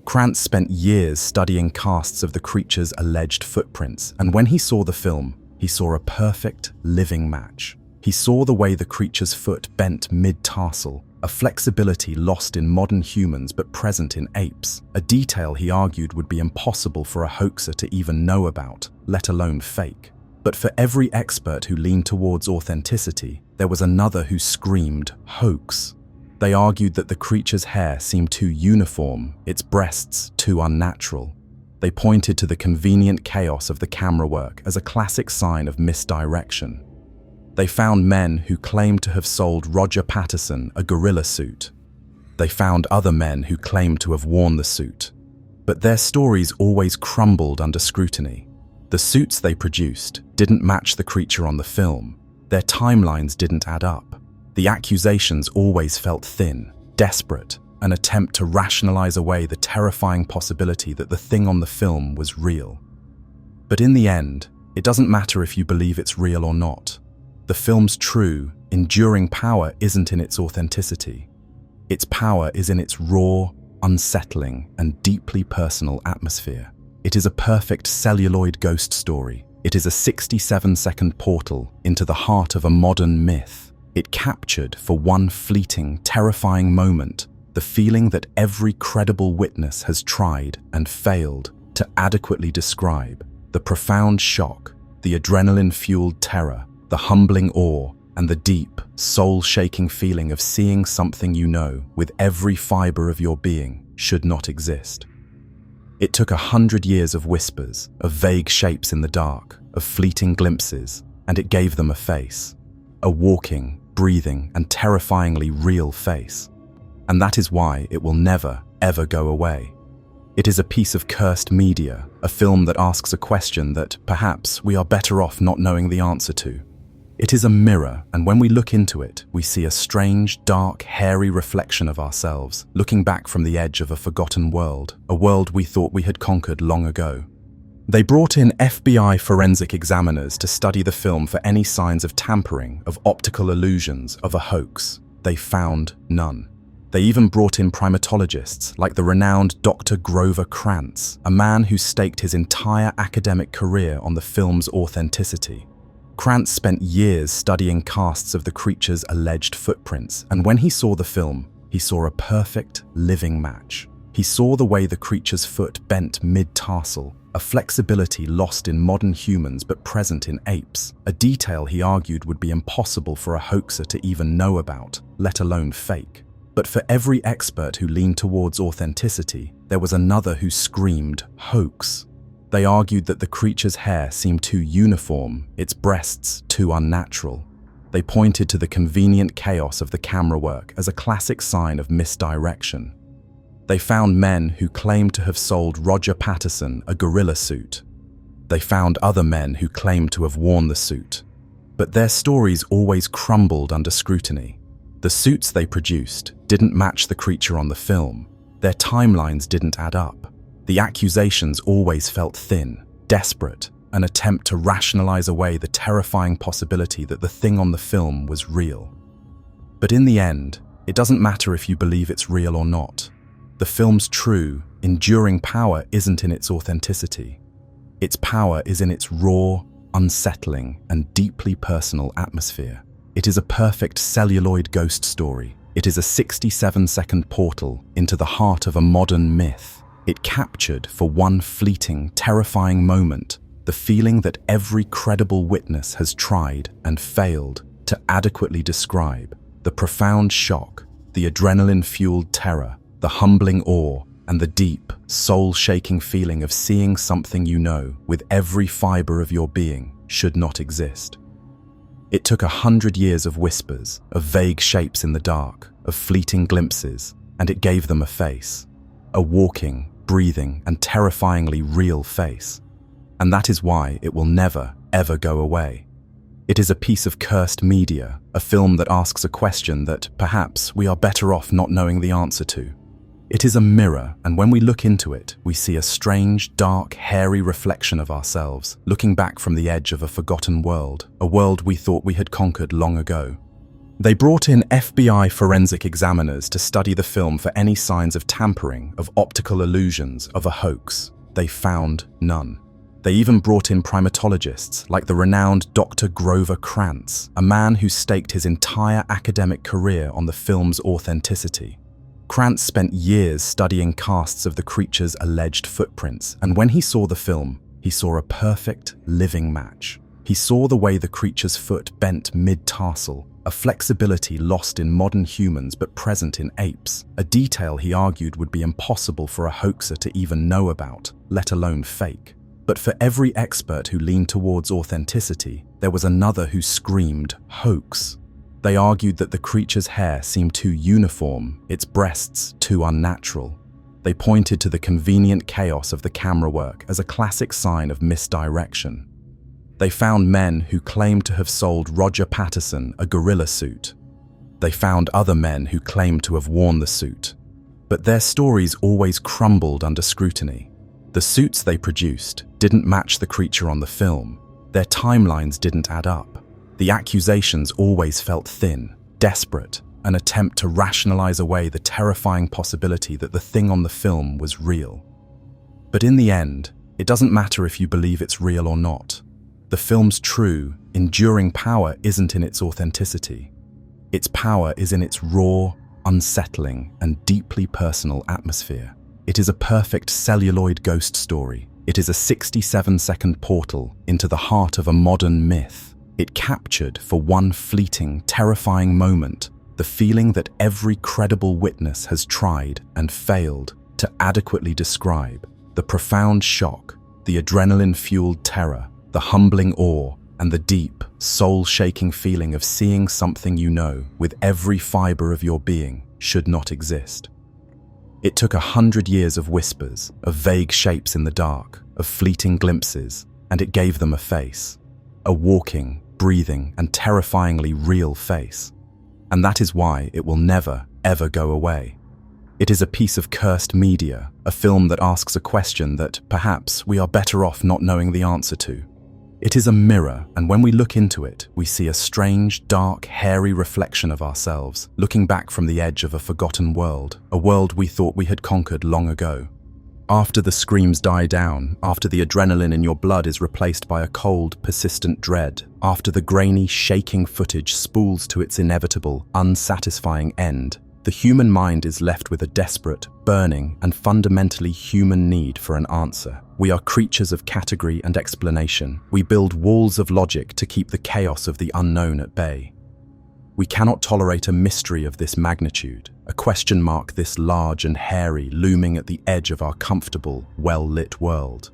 Krantz spent years studying casts of the creature's alleged footprints, and when he saw the film, he saw a perfect, living match. He saw the way the creature's foot bent mid-tarsal, a flexibility lost in modern humans but present in apes, a detail he argued would be impossible for a hoaxer to even know about, let alone fake. But for every expert who leaned towards authenticity, there was another who screamed hoax. They argued that the creature's hair seemed too uniform, its breasts too unnatural. They pointed to the convenient chaos of the camera work as a classic sign of misdirection. They found men who claimed to have sold Roger Patterson a gorilla suit. They found other men who claimed to have worn the suit. But their stories always crumbled under scrutiny. The suits they produced didn't match the creature on the film. Their timelines didn't add up. The accusations always felt thin, desperate, an attempt to rationalize away the terrifying possibility that the thing on the film was real. But in the end, it doesn't matter if you believe it's real or not. The film's true, enduring power isn't in its authenticity. Its power is in its raw, unsettling, and deeply personal atmosphere. It is a perfect celluloid ghost story. It is a 67-second portal into the heart of a modern myth. It captured, for one fleeting, terrifying moment, the feeling that every credible witness has tried and failed to adequately describe: the profound shock, the adrenaline-fueled terror, the humbling awe, and the deep, soul-shaking feeling of seeing something you know with every fiber of your being should not exist. It took 100 years of whispers, of vague shapes in the dark, of fleeting glimpses, and it gave them a face. A walking, breathing, and terrifyingly real face. And that is why it will never, ever go away. It is a piece of cursed media, a film that asks a question that, perhaps, we are better off not knowing the answer to. It is a mirror, and when we look into it, we see a strange, dark, hairy reflection of ourselves, looking back from the edge of a forgotten world, a world we thought we had conquered long ago. They brought in FBI forensic examiners to study the film for any signs of tampering, of optical illusions, of a hoax. They found none. They even brought in primatologists like the renowned Dr. Grover Krantz, a man who staked his entire academic career on the film's authenticity. Krantz spent years studying casts of the creature's alleged footprints, and when he saw the film, he saw a perfect, living match. He saw the way the creature's foot bent mid-tarsal, a flexibility lost in modern humans but present in apes, a detail he argued would be impossible for a hoaxer to even know about, let alone fake. But for every expert who leaned towards authenticity, there was another who screamed hoax. They argued that the creature's hair seemed too uniform, its breasts too unnatural. They pointed to the convenient chaos of the camera work as a classic sign of misdirection. They found men who claimed to have sold Roger Patterson a gorilla suit. They found other men who claimed to have worn the suit. But their stories always crumbled under scrutiny. The suits they produced didn't match the creature on the film. Their timelines didn't add up. The accusations always felt thin, desperate, an attempt to rationalize away the terrifying possibility that the thing on the film was real. But in the end, it doesn't matter if you believe it's real or not. The film's true, enduring power isn't in its authenticity. Its power is in its raw, unsettling, and deeply personal atmosphere. It is a perfect celluloid ghost story. It is a 67-second portal into the heart of a modern myth. It captured, for one fleeting, terrifying moment, the feeling that every credible witness has tried and failed to adequately describe: the profound shock, the adrenaline-fueled terror, the humbling awe, and the deep, soul-shaking feeling of seeing something you know with every fiber of your being should not exist. It took 100 years of whispers, of vague shapes in the dark, of fleeting glimpses, and it gave them a face. A walking, breathing, and terrifyingly real face. And that is why it will never, ever go away. It is a piece of cursed media, a film that asks a question that, perhaps, we are better off not knowing the answer to. It is a mirror, and when we look into it, we see a strange, dark, hairy reflection of ourselves, looking back from the edge of a forgotten world, a world we thought we had conquered long ago. They brought in FBI forensic examiners to study the film for any signs of tampering, of optical illusions, of a hoax. They found none. They even brought in primatologists, like the renowned Dr. Grover Krantz, a man who staked his entire academic career on the film's authenticity. Krantz spent years studying casts of the creature's alleged footprints, and when he saw the film, he saw a perfect, living match. He saw the way the creature's foot bent mid-tarsal, a flexibility lost in modern humans but present in apes, a detail he argued would be impossible for a hoaxer to even know about, let alone fake. But for every expert who leaned towards authenticity, there was another who screamed hoax. They argued that the creature's hair seemed too uniform, its breasts too unnatural. They pointed to the convenient chaos of the camera work as a classic sign of misdirection. They found men who claimed to have sold Roger Patterson a gorilla suit. They found other men who claimed to have worn the suit. But their stories always crumbled under scrutiny. The suits they produced didn't match the creature on the film. Their timelines didn't add up. The accusations always felt thin, desperate, an attempt to rationalize away the terrifying possibility that the thing on the film was real. But in the end, it doesn't matter if you believe it's real or not. The film's true, enduring power isn't in its authenticity. Its power is in its raw, unsettling, and deeply personal atmosphere. It is a perfect celluloid ghost story. It is a 67-second portal into the heart of a modern myth. It captured, for one fleeting, terrifying moment, the feeling that every credible witness has tried and failed to adequately describe: the profound shock, the adrenaline-fueled terror, the humbling awe, and the deep, soul-shaking feeling of seeing something you know with every fiber of your being should not exist. It took 100 years of whispers, of vague shapes in the dark, of fleeting glimpses, and it gave them a face. A walking, breathing, and terrifyingly real face. And that is why it will never, ever go away. It is a piece of cursed media, a film that asks a question that, perhaps, we are better off not knowing the answer to. It is a mirror, and when we look into it, we see a strange, dark, hairy reflection of ourselves, looking back from the edge of a forgotten world, a world we thought we had conquered long ago. After the screams die down, after the adrenaline in your blood is replaced by a cold, persistent dread, after the grainy, shaking footage spools to its inevitable, unsatisfying end, the human mind is left with a desperate, burning, and fundamentally human need for an answer. We are creatures of category and explanation. We build walls of logic to keep the chaos of the unknown at bay. We cannot tolerate a mystery of this magnitude, a question mark this large and hairy looming at the edge of our comfortable, well-lit world.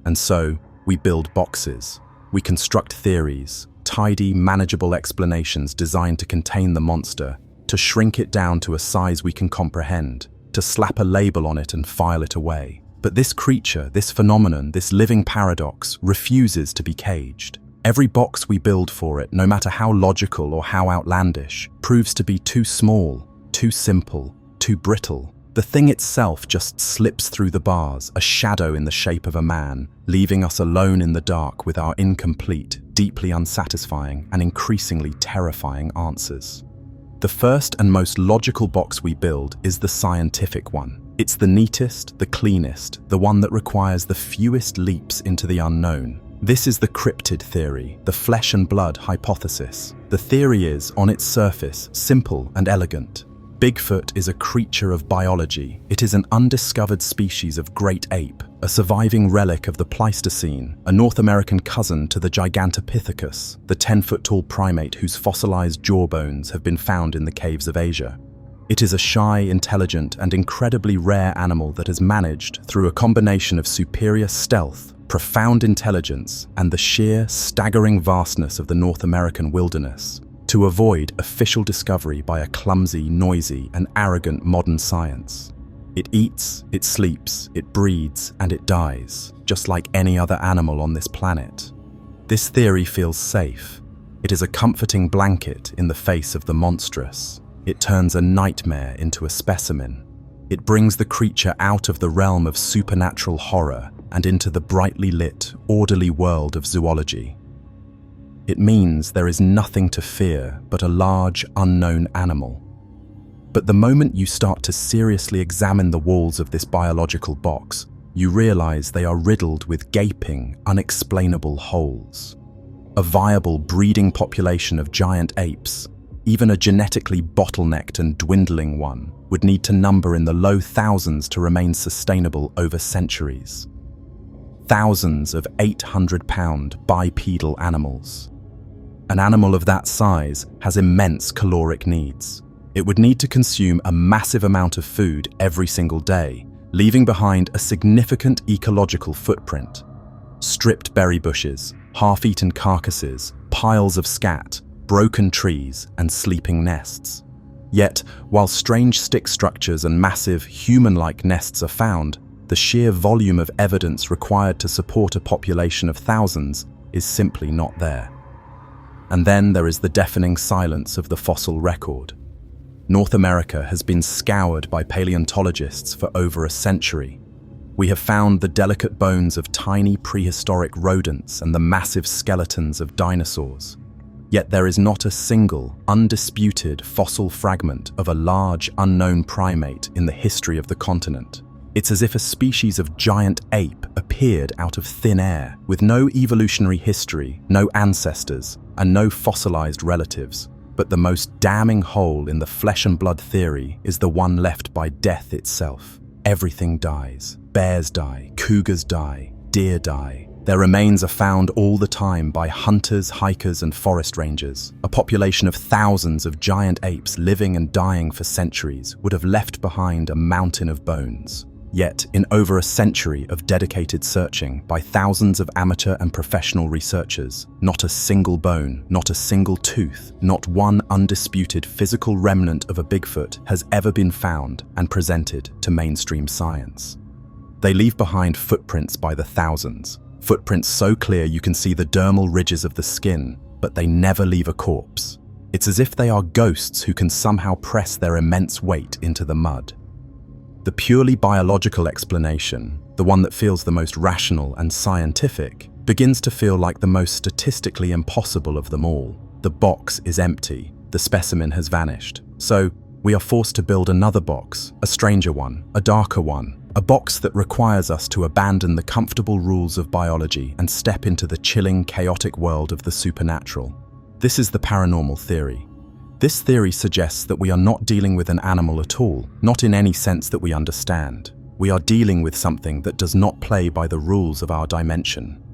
And so, we build boxes. We construct theories, tidy, manageable explanations designed to contain the monster, to shrink it down to a size we can comprehend, to slap a label on it and file it away. But this creature, this phenomenon, this living paradox, refuses to be caged. Every box we build for it, no matter how logical or how outlandish, proves to be too small, too simple, too brittle. The thing itself just slips through the bars, a shadow in the shape of a man, leaving us alone in the dark with our incomplete, deeply unsatisfying, and increasingly terrifying answers. The first and most logical box we build is the scientific one. It's the neatest, the cleanest, the one that requires the fewest leaps into the unknown. This is the cryptid theory, the flesh and blood hypothesis. The theory is, on its surface, simple and elegant. Bigfoot is a creature of biology. It is an undiscovered species of great ape, a surviving relic of the Pleistocene, a North American cousin to the Gigantopithecus, the 10-foot-tall primate whose fossilized jawbones have been found in the caves of Asia. It is a shy, intelligent, and incredibly rare animal that has managed, through a combination of superior stealth, profound intelligence, and the sheer, staggering vastness of the North American wilderness, to avoid official discovery by a clumsy, noisy, and arrogant modern science. It eats, it sleeps, it breeds, and it dies, just like any other animal on this planet. This theory feels safe. It is a comforting blanket in the face of the monstrous. It turns a nightmare into a specimen. It brings the creature out of the realm of supernatural horror and into the brightly lit, orderly world of zoology. It means there is nothing to fear but a large, unknown animal. But the moment you start to seriously examine the walls of this biological box, you realize they are riddled with gaping, unexplainable holes. A viable breeding population of giant apes, even a genetically bottlenecked and dwindling one, would need to number in the low thousands to remain sustainable over centuries. Thousands of 800-pound bipedal animals. An animal of that size has immense caloric needs. It would need to consume a massive amount of food every single day, leaving behind a significant ecological footprint. Stripped berry bushes, half-eaten carcasses, piles of scat, broken trees, and sleeping nests. Yet, while strange stick structures and massive, human-like nests are found, the sheer volume of evidence required to support a population of thousands is simply not there. And then there is the deafening silence of the fossil record. North America has been scoured by paleontologists for over a century. We have found the delicate bones of tiny prehistoric rodents and the massive skeletons of dinosaurs. Yet there is not a single, undisputed fossil fragment of a large, unknown primate in the history of the continent. It's as if a species of giant ape appeared out of thin air, with no evolutionary history, no ancestors, and no fossilized relatives. But the most damning hole in the flesh and blood theory is the one left by death itself. Everything dies. Bears die, cougars die, deer die. Their remains are found all the time by hunters, hikers, and forest rangers. A population of thousands of giant apes living and dying for centuries would have left behind a mountain of bones. Yet, in over a century of dedicated searching by thousands of amateur and professional researchers, not a single bone, not a single tooth, not one undisputed physical remnant of a Bigfoot has ever been found and presented to mainstream science. They leave behind footprints by the thousands, footprints so clear you can see the dermal ridges of the skin, but they never leave a corpse. It's as if they are ghosts who can somehow press their immense weight into the mud. The purely biological explanation, the one that feels the most rational and scientific, begins to feel like the most statistically impossible of them all. The box is empty, the specimen has vanished. So, we are forced to build another box, a stranger one, a darker one, a box that requires us to abandon the comfortable rules of biology and step into the chilling, chaotic world of the supernatural. This is the paranormal theory. This theory suggests that we are not dealing with an animal at all, not in any sense that we understand. We are dealing with something that does not play by the rules of our dimension.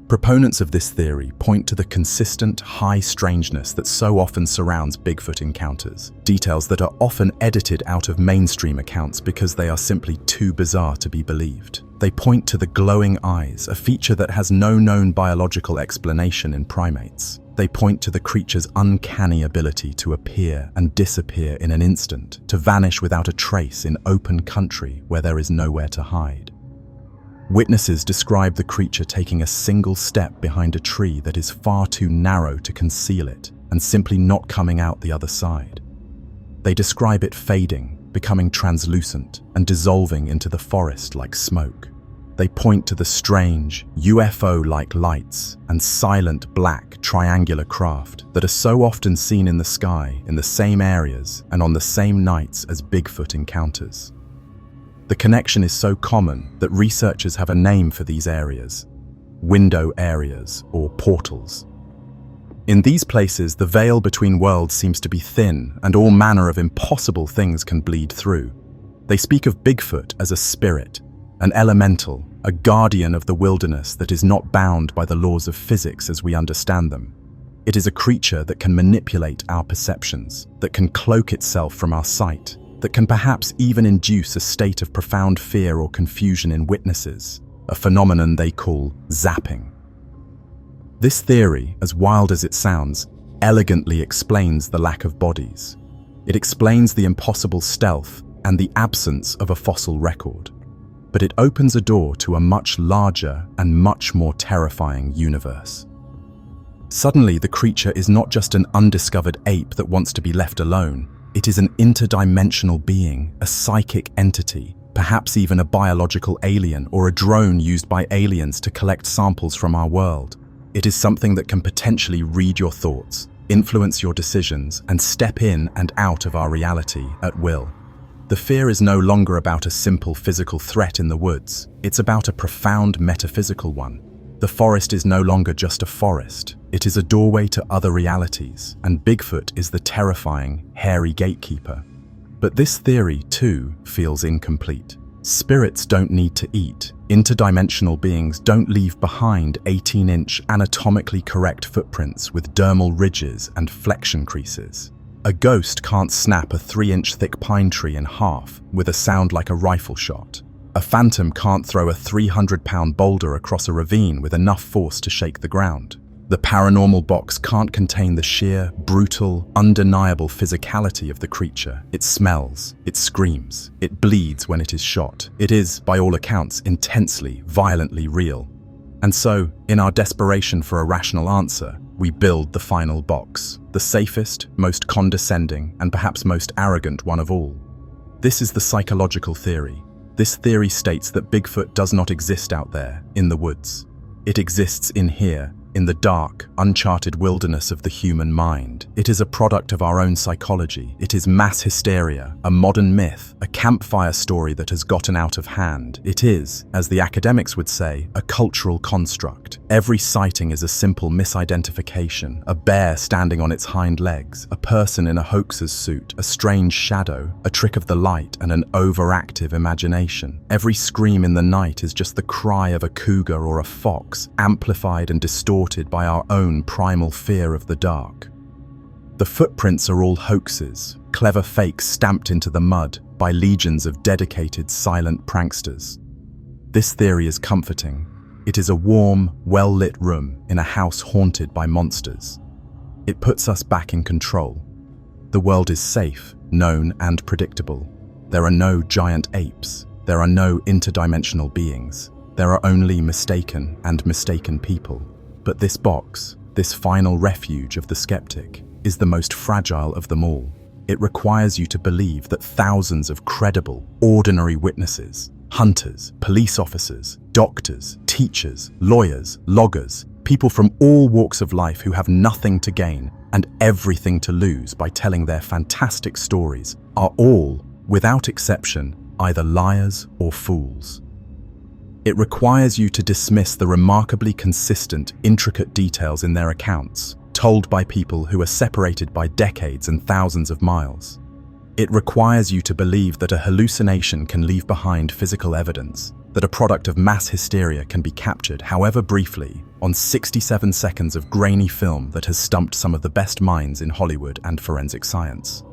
Proponents of this theory point to the consistent, high strangeness that so often surrounds Bigfoot encounters, details that are often edited out of mainstream accounts because they are simply too bizarre to be believed. They point to the glowing eyes, a feature that has no known biological explanation in primates. They point to the creature's uncanny ability to appear and disappear in an instant, to vanish without a trace in open country where there is nowhere to hide. Witnesses describe the creature taking a single step behind a tree that is far too narrow to conceal it and simply not coming out the other side. They describe it fading, becoming translucent and dissolving into the forest like smoke. They point to the strange, UFO-like lights and silent black triangular craft that are so often seen in the sky in the same areas and on the same nights as Bigfoot encounters. The connection is so common that researchers have a name for these areas: window areas or portals. In these places, the veil between worlds seems to be thin and all manner of impossible things can bleed through. They speak of Bigfoot as a spirit, an elemental, a guardian of the wilderness that is not bound by the laws of physics as we understand them. It is a creature that can manipulate our perceptions, that can cloak itself from our sight, that can perhaps even induce a state of profound fear or confusion in witnesses, a phenomenon they call zapping. This theory, as wild as it sounds, elegantly explains the lack of bodies. It explains the impossible stealth and the absence of a fossil record. But it opens a door to a much larger and much more terrifying universe. Suddenly, the creature is not just an undiscovered ape that wants to be left alone. It is an interdimensional being, a psychic entity, perhaps even a biological alien or a drone used by aliens to collect samples from our world. It is something that can potentially read your thoughts, influence your decisions, and step in and out of our reality at will. The fear is no longer about a simple physical threat in the woods. It's about a profound metaphysical one. The forest is no longer just a forest. It is a doorway to other realities, and Bigfoot is the terrifying, hairy gatekeeper. But this theory, too, feels incomplete. Spirits don't need to eat. Interdimensional beings don't leave behind 18-inch anatomically correct footprints with dermal ridges and flexion creases. A ghost can't snap a 3-inch thick pine tree in half with a sound like a rifle shot. A phantom can't throw a 300-pound boulder across a ravine with enough force to shake the ground. The paranormal box can't contain the sheer, brutal, undeniable physicality of the creature. It smells, it screams, it bleeds when it is shot. It is, by all accounts, intensely, violently real. And so, in our desperation for a rational answer, we build the final box, the safest, most condescending, and perhaps most arrogant one of all. This is the psychological theory. This theory states that Bigfoot does not exist out there, in the woods. It exists in here, in the dark, uncharted wilderness of the human mind. It is a product of our own psychology. It is mass hysteria, a modern myth, a campfire story that has gotten out of hand. It is, as the academics would say, a cultural construct. Every sighting is a simple misidentification, a bear standing on its hind legs, a person in a hoaxer's suit, a strange shadow, a trick of the light, and an overactive imagination. Every scream in the night is just the cry of a cougar or a fox, amplified and distorted by our own primal fear of the dark. The footprints are all hoaxes, clever fakes stamped into the mud by legions of dedicated silent pranksters. This theory is comforting. It is a warm, well-lit room in a house haunted by monsters. It puts us back in control. The world is safe, known, and predictable. There are no giant apes. There are no interdimensional beings. There are only mistaken and mistaken people. But this box, this final refuge of the skeptic, is the most fragile of them all. It requires you to believe that thousands of credible, ordinary witnesses, hunters, police officers, doctors, teachers, lawyers, loggers, people from all walks of life who have nothing to gain and everything to lose by telling their fantastic stories, are all, without exception, either liars or fools. It requires you to dismiss the remarkably consistent, intricate details in their accounts, told by people who are separated by decades and thousands of miles. It requires you to believe that a hallucination can leave behind physical evidence, that a product of mass hysteria can be captured, however briefly, on 67 seconds of grainy film that has stumped some of the best minds in Hollywood and forensic science.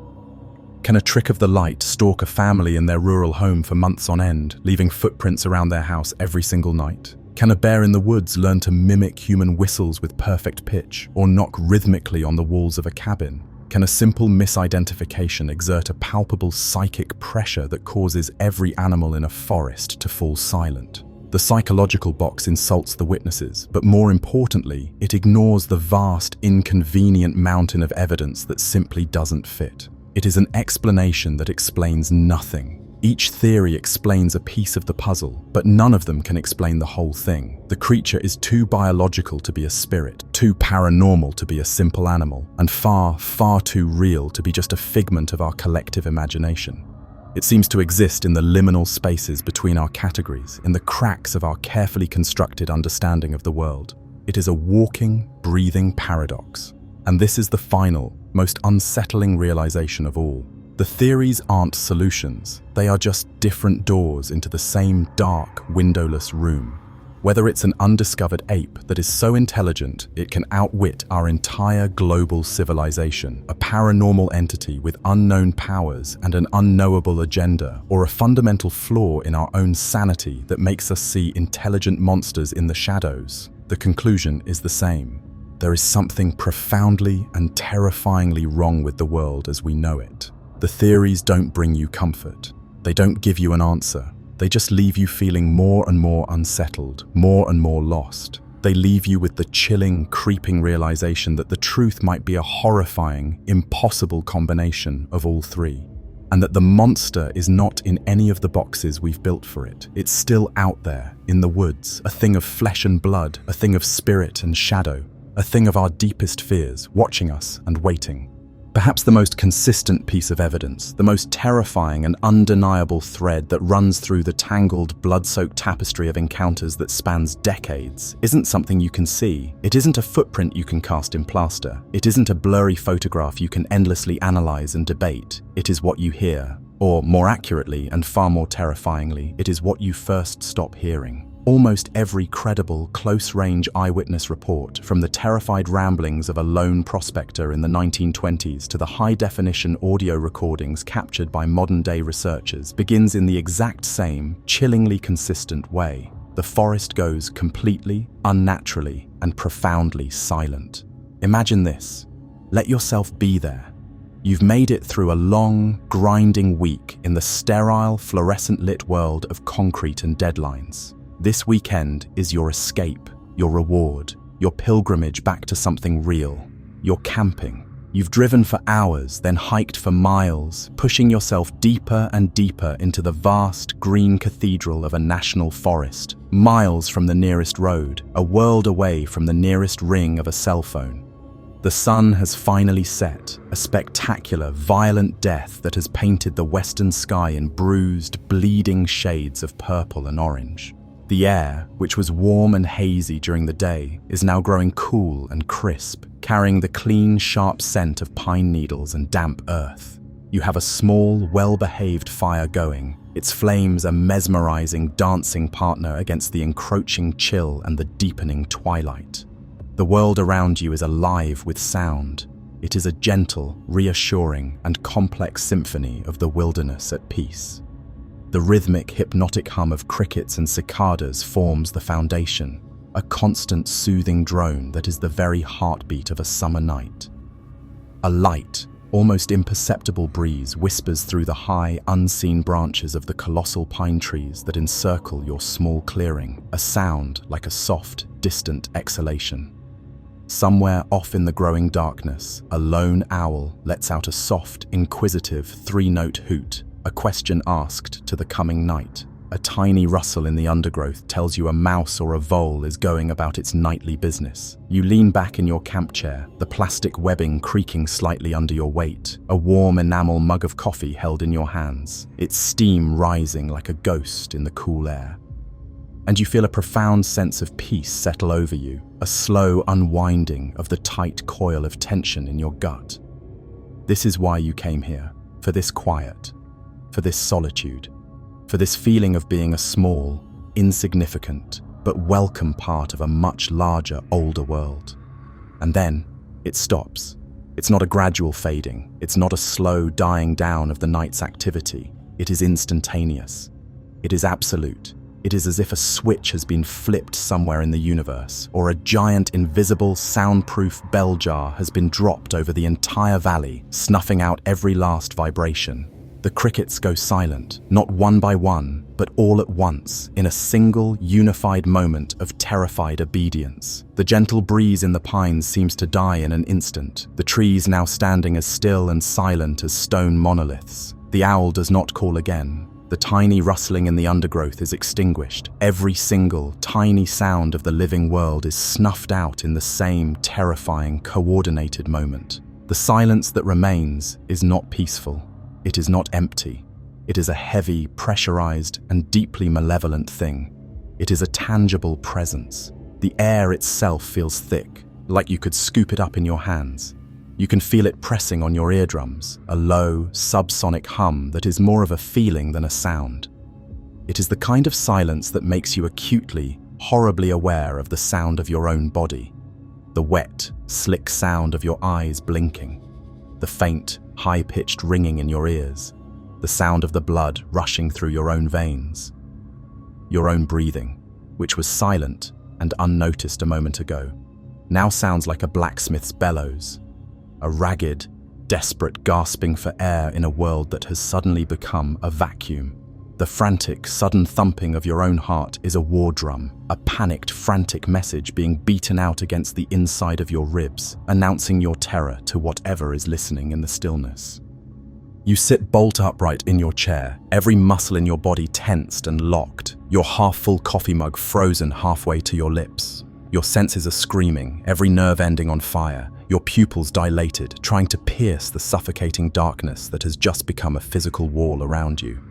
Can a trick of the light stalk a family in their rural home for months on end, leaving footprints around their house every single night? Can a bear in the woods learn to mimic human whistles with perfect pitch, or knock rhythmically on the walls of a cabin? Can a simple misidentification exert a palpable psychic pressure that causes every animal in a forest to fall silent? The psychological box insults the witnesses, but more importantly, it ignores the vast, inconvenient mountain of evidence that simply doesn't fit. It is an explanation that explains nothing. Each theory explains a piece of the puzzle, but none of them can explain the whole thing. The creature is too biological to be a spirit, too paranormal to be a simple animal, and far, far too real to be just a figment of our collective imagination. It seems to exist in the liminal spaces between our categories, in the cracks of our carefully constructed understanding of the world. It is a walking, breathing paradox. And this is the final, most unsettling realization of all. The theories aren't solutions, they are just different doors into the same dark, windowless room. Whether it's an undiscovered ape that is so intelligent it can outwit our entire global civilization, a paranormal entity with unknown powers and an unknowable agenda, or a fundamental flaw in our own sanity that makes us see intelligent monsters in the shadows, the conclusion is the same. There is something profoundly and terrifyingly wrong with the world as we know it. The theories don't bring you comfort. They don't give you an answer. They just leave you feeling more and more unsettled, more and more lost. They leave you with the chilling, creeping realization that the truth might be a horrifying, impossible combination of all three. And that the monster is not in any of the boxes we've built for it. It's still out there, in the woods, a thing of flesh and blood, a thing of spirit and shadow, a thing of our deepest fears, watching us and waiting. Perhaps the most consistent piece of evidence, the most terrifying and undeniable thread that runs through the tangled, blood-soaked tapestry of encounters that spans decades, isn't something you can see. It isn't a footprint you can cast in plaster. It isn't a blurry photograph you can endlessly analyze and debate. It is what you hear. Or, more accurately and far more terrifyingly, it is what you first stop hearing. Almost every credible, close-range eyewitness report, from the terrified ramblings of a lone prospector in the 1920s to the high-definition audio recordings captured by modern-day researchers, begins in the exact same, chillingly consistent way. The forest goes completely, unnaturally, and profoundly silent. Imagine this. Let yourself be there. You've made it through a long, grinding week in the sterile, fluorescent-lit world of concrete and deadlines. This weekend is your escape, your reward, your pilgrimage back to something real. You're camping. You've driven for hours, then hiked for miles, pushing yourself deeper and deeper into the vast green cathedral of a national forest, miles from the nearest road, a world away from the nearest ring of a cell phone. The sun has finally set, a spectacular, violent death that has painted the western sky in bruised, bleeding shades of purple and orange. The air, which was warm and hazy during the day, is now growing cool and crisp, carrying the clean, sharp scent of pine needles and damp earth. You have a small, well-behaved fire going, its flames a mesmerizing, dancing partner against the encroaching chill and the deepening twilight. The world around you is alive with sound. It is a gentle, reassuring, and complex symphony of the wilderness at peace. The rhythmic, hypnotic hum of crickets and cicadas forms the foundation, a constant, soothing drone that is the very heartbeat of a summer night. A light, almost imperceptible breeze whispers through the high, unseen branches of the colossal pine trees that encircle your small clearing, a sound like a soft, distant exhalation. Somewhere off in the growing darkness, a lone owl lets out a soft, inquisitive, three-note hoot, a question asked to the coming night. A tiny rustle in the undergrowth tells you a mouse or a vole is going about its nightly business. You lean back in your camp chair, the plastic webbing creaking slightly under your weight, a warm enamel mug of coffee held in your hands, its steam rising like a ghost in the cool air. And you feel a profound sense of peace settle over you, a slow unwinding of the tight coil of tension in your gut. This is why you came here, for this quiet, for this solitude, for this feeling of being a small, insignificant, but welcome part of a much larger, older world. And then, it stops. It's not a gradual fading. It's not a slow dying down of the night's activity. It is instantaneous. It is absolute. It is as if a switch has been flipped somewhere in the universe, or a giant, invisible, soundproof bell jar has been dropped over the entire valley, snuffing out every last vibration. The crickets go silent, not one by one, but all at once, in a single, unified moment of terrified obedience. The gentle breeze in the pines seems to die in an instant, the trees now standing as still and silent as stone monoliths. The owl does not call again. The tiny rustling in the undergrowth is extinguished. Every single, tiny sound of the living world is snuffed out in the same terrifying, coordinated moment. The silence that remains is not peaceful. It is not empty. It is a heavy, pressurized, and deeply malevolent thing. It is a tangible presence. The air itself feels thick, like you could scoop it up in your hands. You can feel it pressing on your eardrums, a low, subsonic hum that is more of a feeling than a sound. It is the kind of silence that makes you acutely, horribly aware of the sound of your own body. The wet, slick sound of your eyes blinking. The faint, high-pitched ringing in your ears. The sound of the blood rushing through your own veins. Your own breathing, which was silent and unnoticed a moment ago, now sounds like a blacksmith's bellows. A ragged, desperate gasping for air in a world that has suddenly become a vacuum. The frantic, sudden thumping of your own heart is a war drum, a panicked, frantic message being beaten out against the inside of your ribs, announcing your terror to whatever is listening in the stillness. You sit bolt upright in your chair, every muscle in your body tensed and locked, your half-full coffee mug frozen halfway to your lips. Your senses are screaming, every nerve ending on fire, your pupils dilated, trying to pierce the suffocating darkness that has just become a physical wall around you.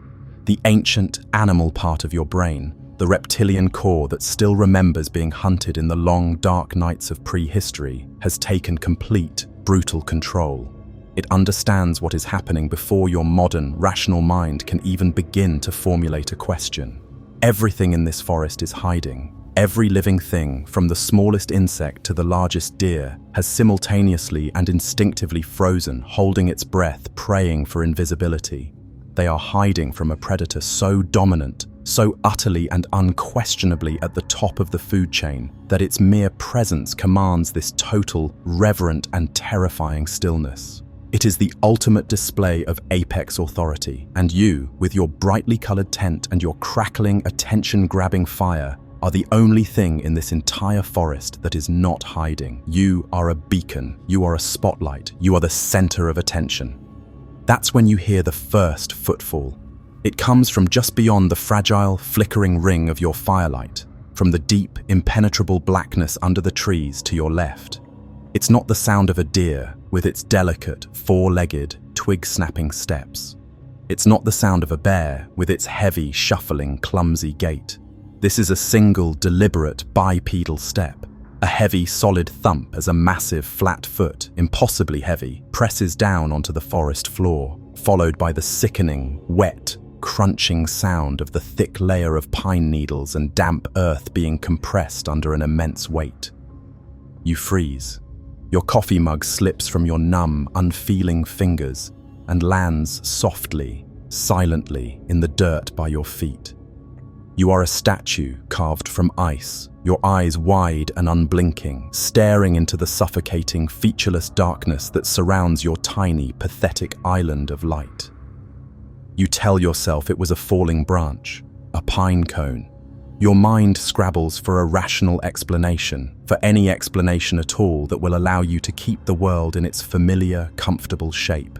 The ancient, animal part of your brain, the reptilian core that still remembers being hunted in the long, dark nights of prehistory, has taken complete, brutal control. It understands what is happening before your modern, rational mind can even begin to formulate a question. Everything in this forest is hiding. Every living thing, from the smallest insect to the largest deer, has simultaneously and instinctively frozen, holding its breath, praying for invisibility. They are hiding from a predator so dominant, so utterly and unquestionably at the top of the food chain, that its mere presence commands this total, reverent and terrifying stillness. It is the ultimate display of apex authority, and you, with your brightly colored tent and your crackling, attention-grabbing fire, are the only thing in this entire forest that is not hiding. You are a beacon, you are a spotlight, you are the center of attention. That's when you hear the first footfall. It comes from just beyond the fragile, flickering ring of your firelight, from the deep, impenetrable blackness under the trees to your left. It's not the sound of a deer with its delicate, four-legged, twig-snapping steps. It's not the sound of a bear with its heavy, shuffling, clumsy gait. This is a single, deliberate, bipedal step, a heavy, solid thump as a massive, flat foot, impossibly heavy, presses down onto the forest floor, followed by the sickening, wet, crunching sound of the thick layer of pine needles and damp earth being compressed under an immense weight. You freeze. Your coffee mug slips from your numb, unfeeling fingers and lands softly, silently, in the dirt by your feet. You are a statue carved from ice, your eyes wide and unblinking, staring into the suffocating, featureless darkness that surrounds your tiny, pathetic island of light. You tell yourself it was a falling branch, a pine cone. Your mind scrabbles for a rational explanation, for any explanation at all that will allow you to keep the world in its familiar, comfortable shape.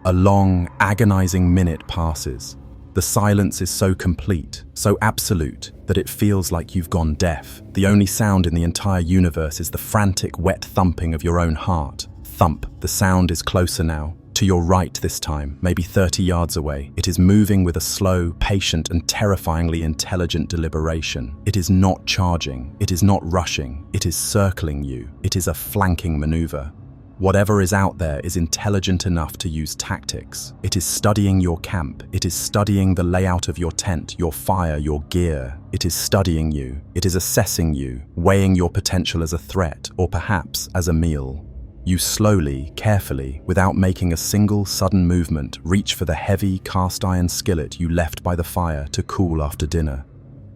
A long, agonizing minute passes. The silence is so complete, so absolute, that it feels like you've gone deaf. The only sound in the entire universe is the frantic, wet thumping of your own heart. Thump. The sound is closer now. To your right this time, maybe 30 yards away. It is moving with a slow, patient, and terrifyingly intelligent deliberation. It is not charging. It is not rushing. It is circling you. It is a flanking maneuver. Whatever is out there is intelligent enough to use tactics. It is studying your camp. It is studying the layout of your tent, your fire, your gear. It is studying you. It is assessing you, weighing your potential as a threat, or perhaps as a meal. You slowly, carefully, without making a single sudden movement, reach for the heavy cast iron skillet you left by the fire to cool after dinner.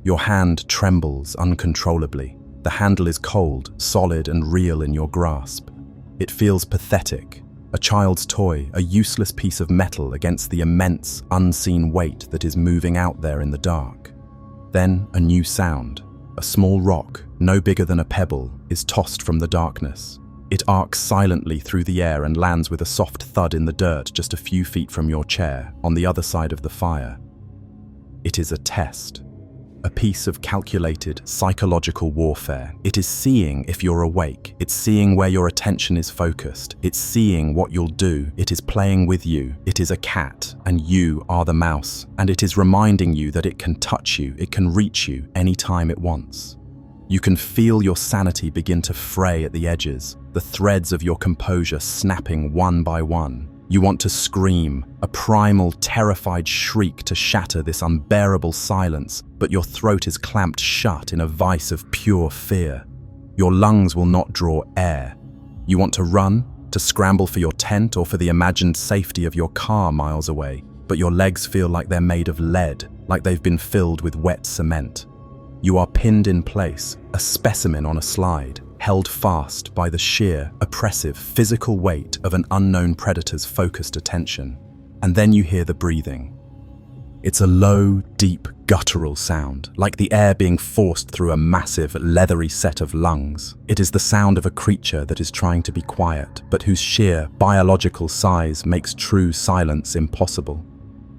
Your hand trembles uncontrollably. The handle is cold, solid, and real in your grasp. It feels pathetic, a child's toy, a useless piece of metal against the immense, unseen weight that is moving out there in the dark. Then a new sound. A small rock, no bigger than a pebble, is tossed from the darkness. It arcs silently through the air and lands with a soft thud in the dirt just a few feet from your chair, on the other side of the fire. It is a test. A piece of calculated, psychological warfare. It is seeing if you're awake. It's seeing where your attention is focused. It's seeing what you'll do. It is playing with you. It is a cat, and you are the mouse. And it is reminding you that it can touch you. It can reach you anytime it wants. You can feel your sanity begin to fray at the edges, the threads of your composure snapping one by one. You want to scream, a primal, terrified shriek to shatter this unbearable silence, but your throat is clamped shut in a vice of pure fear. Your lungs will not draw air. You want to run, to scramble for your tent or for the imagined safety of your car miles away, but your legs feel like they're made of lead, like they've been filled with wet cement. You are pinned in place, a specimen on a slide, held fast by the sheer, oppressive, physical weight of an unknown predator's focused attention. And then you hear the breathing. It's a low, deep, guttural sound, like the air being forced through a massive, leathery set of lungs. It is the sound of a creature that is trying to be quiet, but whose sheer, biological size makes true silence impossible.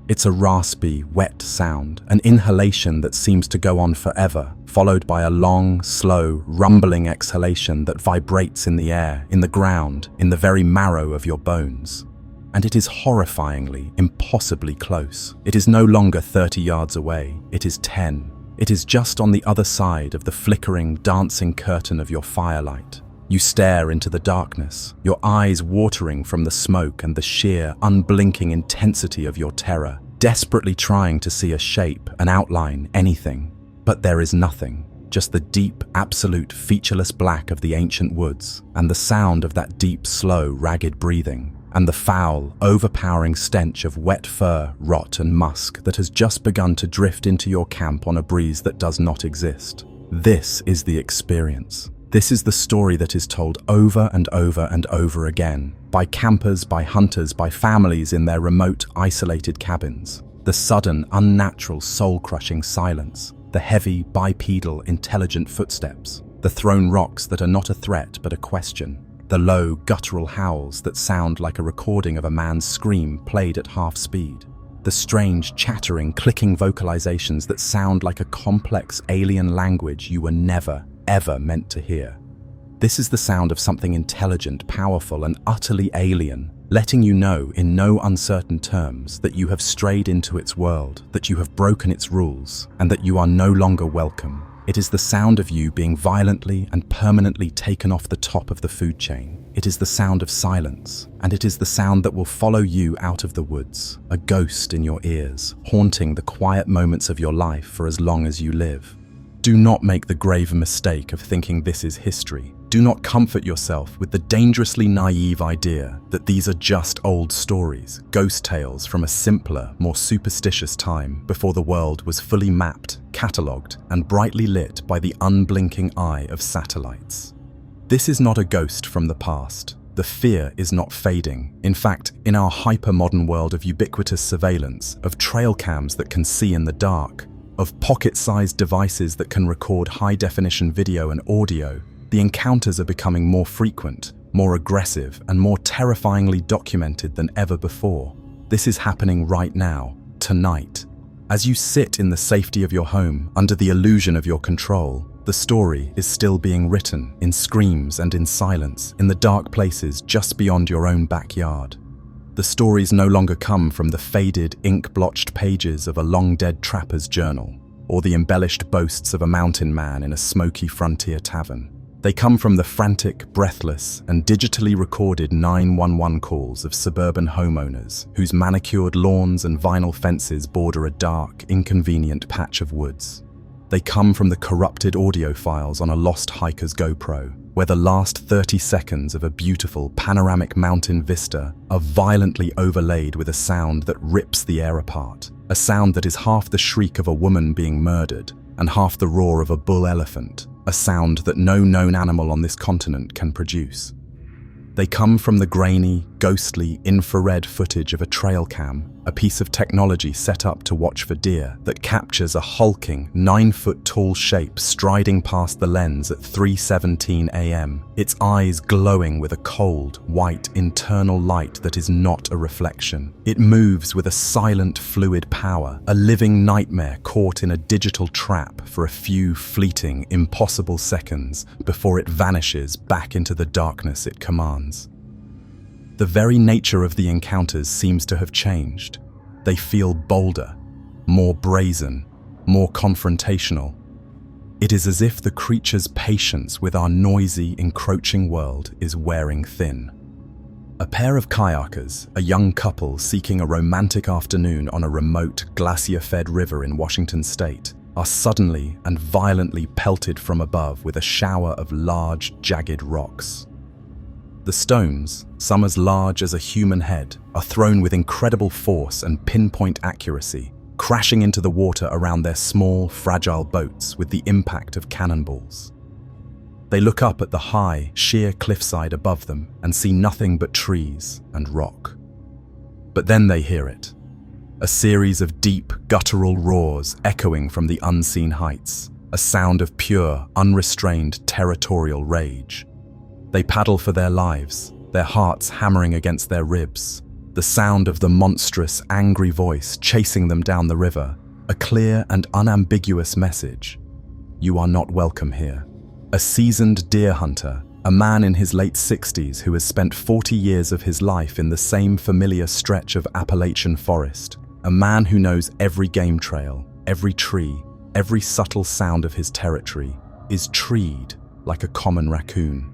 It's a raspy, wet sound, an inhalation that seems to go on forever, followed by a long, slow, rumbling exhalation that vibrates in the air, in the ground, in the very marrow of your bones. And it is horrifyingly, impossibly close. It is no longer 30 yards away, it is 10. It is just on the other side of the flickering, dancing curtain of your firelight. You stare into the darkness, your eyes watering from the smoke and the sheer, unblinking intensity of your terror, desperately trying to see a shape, an outline, anything. But there is nothing, just the deep, absolute, featureless black of the ancient woods, and the sound of that deep, slow, ragged breathing, and the foul, overpowering stench of wet fur, rot and musk that has just begun to drift into your camp on a breeze that does not exist. This is the experience. This is the story that is told over and over and over again, by campers, by hunters, by families in their remote, isolated cabins. The sudden, unnatural, soul-crushing silence, the heavy, bipedal, intelligent footsteps, the thrown rocks that are not a threat but a question, the low, guttural howls that sound like a recording of a man's scream played at half speed, the strange, chattering, clicking vocalizations that sound like a complex alien language you were never, ever meant to hear. This is the sound of something intelligent, powerful, and utterly alien, letting you know in no uncertain terms that you have strayed into its world, that you have broken its rules, and that you are no longer welcome. It is the sound of you being violently and permanently taken off the top of the food chain. It is the sound of silence, and it is the sound that will follow you out of the woods, a ghost in your ears, haunting the quiet moments of your life for as long as you live. Do not make the grave mistake of thinking this is history. Do not comfort yourself with the dangerously naive idea that these are just old stories, ghost tales from a simpler, more superstitious time before the world was fully mapped, catalogued, and brightly lit by the unblinking eye of satellites. This is not a ghost from the past. The fear is not fading. In fact, in our hyper-modern world of ubiquitous surveillance, of trail cams that can see in the dark, of pocket-sized devices that can record high-definition video and audio, the encounters are becoming more frequent, more aggressive, and more terrifyingly documented than ever before. This is happening right now, tonight. As you sit in the safety of your home, under the illusion of your control, the story is still being written, in screams and in silence, in the dark places just beyond your own backyard. The stories no longer come from the faded, ink-blotched pages of a long-dead trapper's journal, or the embellished boasts of a mountain man in a smoky frontier tavern. They come from the frantic, breathless, and digitally recorded 911 calls of suburban homeowners whose manicured lawns and vinyl fences border a dark, inconvenient patch of woods. They come from the corrupted audio files on a lost hiker's GoPro, where the last 30 seconds of a beautiful panoramic mountain vista are violently overlaid with a sound that rips the air apart, a sound that is half the shriek of a woman being murdered and half the roar of a bull elephant, a sound that no known animal on this continent can produce. They come from the grainy, ghostly infrared footage of a trail cam, a piece of technology set up to watch for deer that captures a hulking, 9-foot-tall shape striding past the lens at 3:17 a.m., its eyes glowing with a cold, white, internal light that is not a reflection. It moves with a silent, fluid power, a living nightmare caught in a digital trap for a few fleeting, impossible seconds before it vanishes back into the darkness it commands. The very nature of the encounters seems to have changed. They feel bolder, more brazen, more confrontational. It is as if the creature's patience with our noisy, encroaching world is wearing thin. A pair of kayakers, a young couple seeking a romantic afternoon on a remote, glacier-fed river in Washington state, are suddenly and violently pelted from above with a shower of large, jagged rocks. The stones, some as large as a human head, are thrown with incredible force and pinpoint accuracy, crashing into the water around their small, fragile boats with the impact of cannonballs. They look up at the high, sheer cliffside above them and see nothing but trees and rock. But then they hear it. A series of deep, guttural roars echoing from the unseen heights, a sound of pure, unrestrained territorial rage. They paddle for their lives, their hearts hammering against their ribs, the sound of the monstrous, angry voice chasing them down the river, a clear and unambiguous message. You are not welcome here. A seasoned deer hunter, a man in his late 60s who has spent 40 years of his life in the same familiar stretch of Appalachian forest, a man who knows every game trail, every tree, every subtle sound of his territory, is treed like a common raccoon.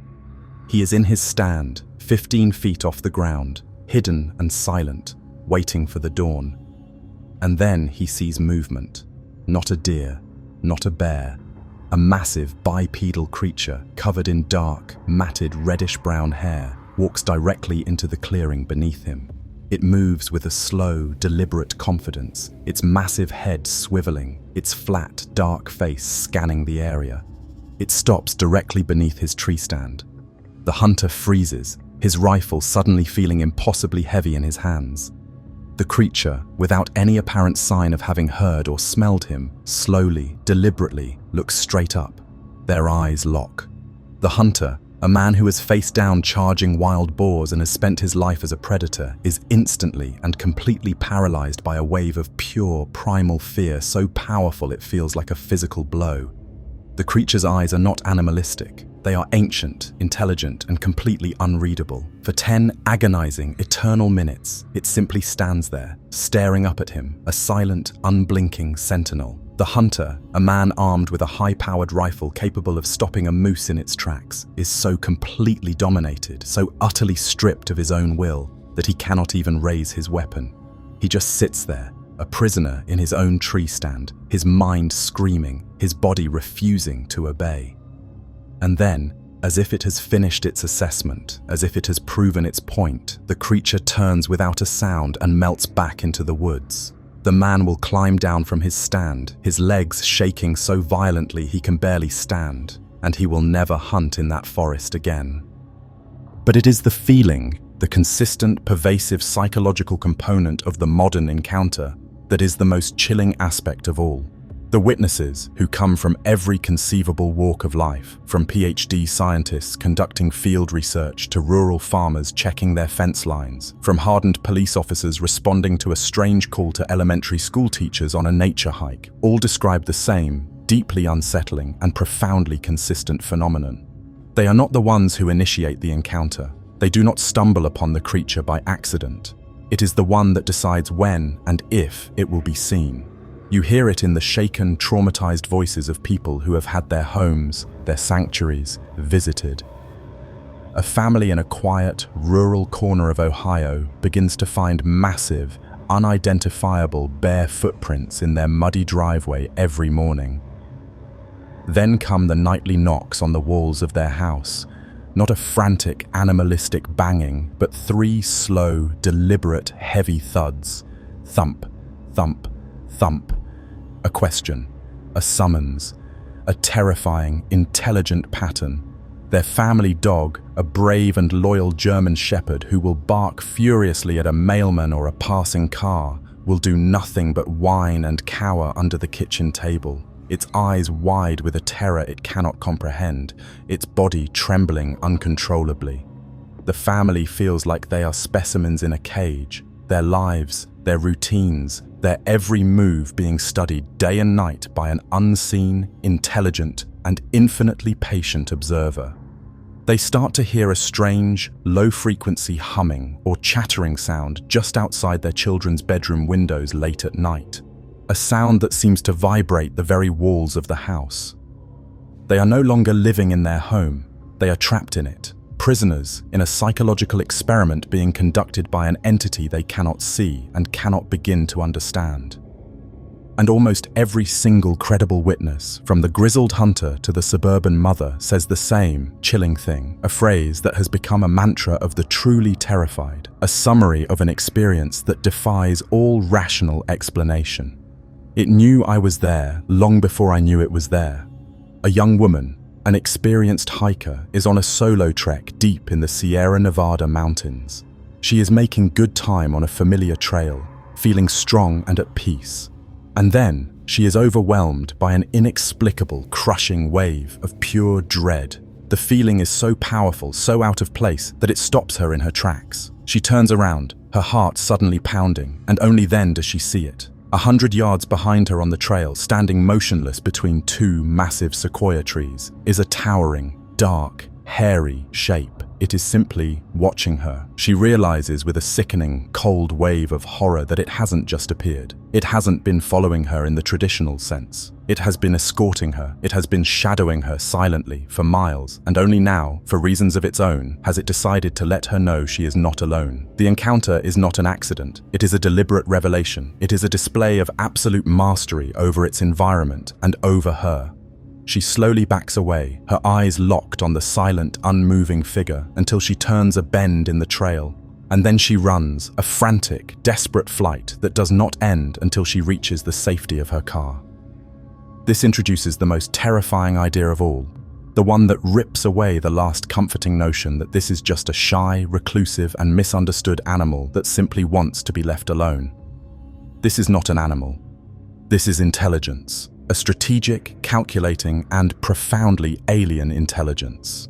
He is in his stand, 15 feet off the ground, hidden and silent, waiting for the dawn. And then he sees movement. Not a deer, not a bear. A massive bipedal creature covered in dark, matted reddish-brown hair walks directly into the clearing beneath him. It moves with a slow, deliberate confidence, its massive head swiveling, its flat, dark face scanning the area. It stops directly beneath his tree stand. The hunter freezes, his rifle suddenly feeling impossibly heavy in his hands. The creature, without any apparent sign of having heard or smelled him, slowly, deliberately looks straight up. Their eyes lock. The hunter, a man who has faced down charging wild boars and has spent his life as a predator, is instantly and completely paralyzed by a wave of pure, primal fear so powerful it feels like a physical blow. The creature's eyes are not animalistic. They are ancient, intelligent, and completely unreadable. For 10 agonizing, eternal minutes, it simply stands there, staring up at him, a silent, unblinking sentinel. The hunter, a man armed with a high-powered rifle capable of stopping a moose in its tracks, is so completely dominated, so utterly stripped of his own will, that he cannot even raise his weapon. He just sits there, a prisoner in his own tree stand, his mind screaming, his body refusing to obey. And then, as if it has finished its assessment, as if it has proven its point, the creature turns without a sound and melts back into the woods. The man will climb down from his stand, his legs shaking so violently he can barely stand, and he will never hunt in that forest again. But it is the feeling, the consistent, pervasive psychological component of the modern encounter, that is the most chilling aspect of all. The witnesses, who come from every conceivable walk of life, from PhD scientists conducting field research to rural farmers checking their fence lines, from hardened police officers responding to a strange call to elementary school teachers on a nature hike, all describe the same, deeply unsettling and profoundly consistent phenomenon. They are not the ones who initiate the encounter. They do not stumble upon the creature by accident. It is the one that decides when and if it will be seen. You hear it in the shaken, traumatized voices of people who have had their homes, their sanctuaries, visited. A family in a quiet, rural corner of Ohio begins to find massive, unidentifiable bare footprints in their muddy driveway every morning. Then come the nightly knocks on the walls of their house. Not a frantic, animalistic banging, but 3 slow, deliberate, heavy thuds. Thump, thump, thump. A question, a summons, a terrifying, intelligent pattern. Their family dog, a brave and loyal German shepherd who will bark furiously at a mailman or a passing car, will do nothing but whine and cower under the kitchen table, its eyes wide with a terror it cannot comprehend, its body trembling uncontrollably. The family feels like they are specimens in a cage, their lives, their routines, their every move being studied day and night by an unseen, intelligent, and infinitely patient observer. They start to hear a strange, low-frequency humming or chattering sound just outside their children's bedroom windows late at night, a sound that seems to vibrate the very walls of the house. They are no longer living in their home, they are trapped in it, prisoners in a psychological experiment being conducted by an entity they cannot see and cannot begin to understand. And almost every single credible witness, from the grizzled hunter to the suburban mother, says the same chilling thing, a phrase that has become a mantra of the truly terrified, a summary of an experience that defies all rational explanation. It knew I was there long before I knew it was there. A young woman, an experienced hiker, is on a solo trek deep in the Sierra Nevada mountains. She is making good time on a familiar trail, feeling strong and at peace. And then she is overwhelmed by an inexplicable, crushing wave of pure dread. The feeling is so powerful, so out of place, that it stops her in her tracks. She turns around, her heart suddenly pounding, and only then does she see it. 100 yards behind her on the trail, standing motionless between two massive sequoia trees, is a towering, dark, hairy shape. It is simply watching her. She realizes with a sickening, cold wave of horror that it hasn't just appeared. It hasn't been following her in the traditional sense. It has been escorting her. It has been shadowing her silently for miles, and only now, for reasons of its own, has it decided to let her know she is not alone. The encounter is not an accident. It is a deliberate revelation. It is a display of absolute mastery over its environment and over her. She slowly backs away, her eyes locked on the silent, unmoving figure until she turns a bend in the trail. And then she runs, a frantic, desperate flight that does not end until she reaches the safety of her car. This introduces the most terrifying idea of all, the one that rips away the last comforting notion that this is just a shy, reclusive, and misunderstood animal that simply wants to be left alone. This is not an animal. This is intelligence. A strategic, calculating, and profoundly alien intelligence.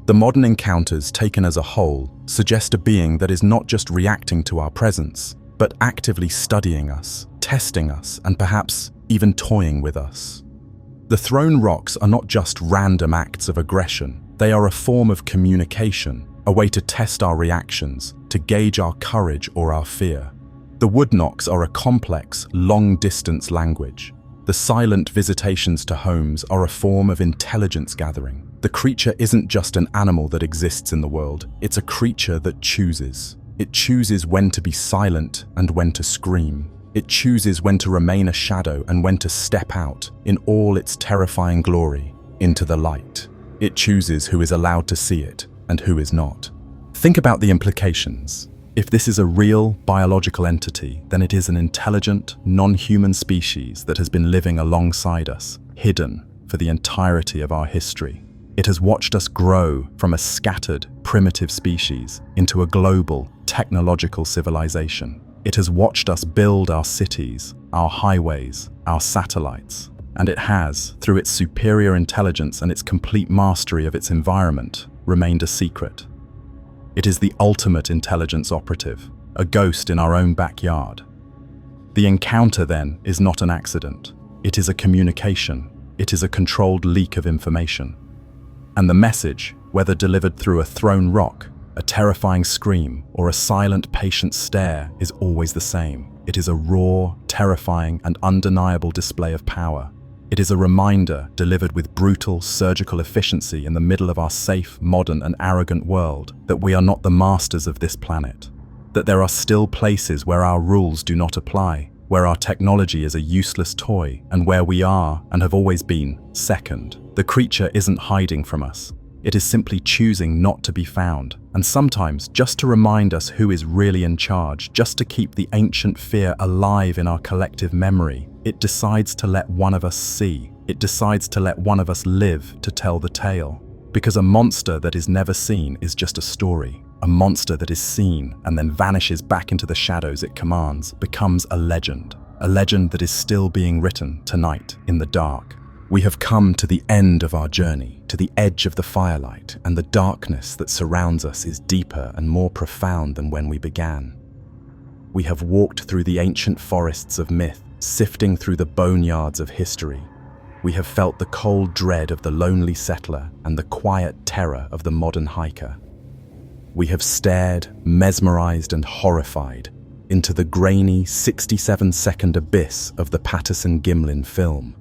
The modern encounters taken as a whole suggest a being that is not just reacting to our presence, but actively studying us, testing us, and perhaps even toying with us. The thrown rocks are not just random acts of aggression, they are a form of communication, a way to test our reactions, to gauge our courage or our fear. The wood knocks are a complex, long-distance language. The silent visitations to homes are a form of intelligence gathering. The creature isn't just an animal that exists in the world, it's a creature that chooses. It chooses when to be silent and when to scream. It chooses when to remain a shadow and when to step out, in all its terrifying glory, into the light. It chooses who is allowed to see it and who is not. Think about the implications. If this is a real biological entity, then it is an intelligent, non-human species that has been living alongside us, hidden for the entirety of our history. It has watched us grow from a scattered, primitive species into a global, technological civilization. It has watched us build our cities, our highways, our satellites, and it has, through its superior intelligence and its complete mastery of its environment, remained a secret. It is the ultimate intelligence operative, a ghost in our own backyard. The encounter, then, is not an accident. It is a communication. It is a controlled leak of information. And the message, whether delivered through a thrown rock, a terrifying scream, or a silent, patient stare, is always the same. It is a raw, terrifying, and undeniable display of power. It is a reminder, delivered with brutal, surgical efficiency in the middle of our safe, modern, and arrogant world, that we are not the masters of this planet. That there are still places where our rules do not apply, where our technology is a useless toy, and where we are, and have always been, second. The creature isn't hiding from us. It is simply choosing not to be found, and sometimes just to remind us who is really in charge, just to keep the ancient fear alive in our collective memory. It decides to let one of us see. It decides to let one of us live to tell the tale. Because a monster that is never seen is just a story. A monster that is seen and then vanishes back into the shadows it commands becomes a legend that is still being written tonight in the dark. We have come to the end of our journey, to the edge of the firelight, and the darkness that surrounds us is deeper and more profound than when we began. We have walked through the ancient forests of myth, sifting through the boneyards of history. We have felt the cold dread of the lonely settler and the quiet terror of the modern hiker. We have stared, mesmerized and horrified, into the grainy 67-second abyss of the Patterson Gimlin film.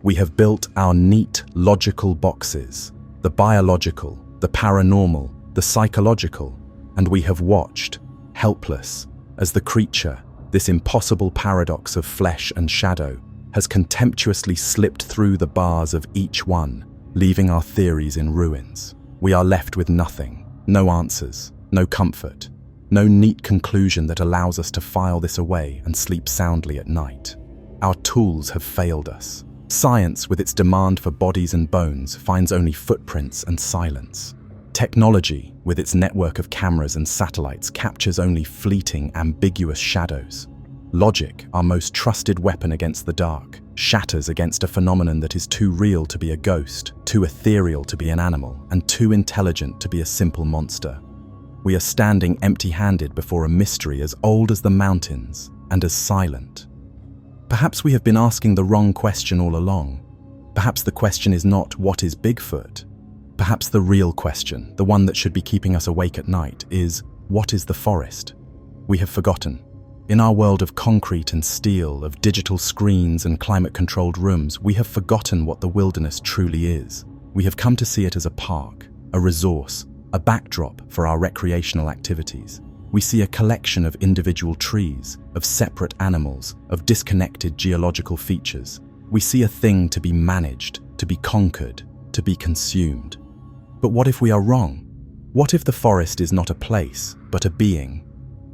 We have built our neat, logical boxes, the biological, the paranormal, the psychological, and we have watched, helpless, as the creature, this impossible paradox of flesh and shadow, has contemptuously slipped through the bars of each one, leaving our theories in ruins. We are left with nothing, no answers, no comfort, no neat conclusion that allows us to file this away and sleep soundly at night. Our tools have failed us. Science, with its demand for bodies and bones, finds only footprints and silence. Technology, with its network of cameras and satellites, captures only fleeting, ambiguous shadows. Logic, our most trusted weapon against the dark, shatters against a phenomenon that is too real to be a ghost, too ethereal to be an animal, and too intelligent to be a simple monster. We are standing empty-handed before a mystery as old as the mountains and as silent. Perhaps we have been asking the wrong question all along. Perhaps the question is not, what is Bigfoot? Perhaps the real question, the one that should be keeping us awake at night, is, what is the forest? We have forgotten. In our world of concrete and steel, of digital screens and climate-controlled rooms, we have forgotten what the wilderness truly is. We have come to see it as a park, a resource, a backdrop for our recreational activities. We see a collection of individual trees, of separate animals, of disconnected geological features. We see a thing to be managed, to be conquered, to be consumed. But what if we are wrong? What if the forest is not a place, but a being?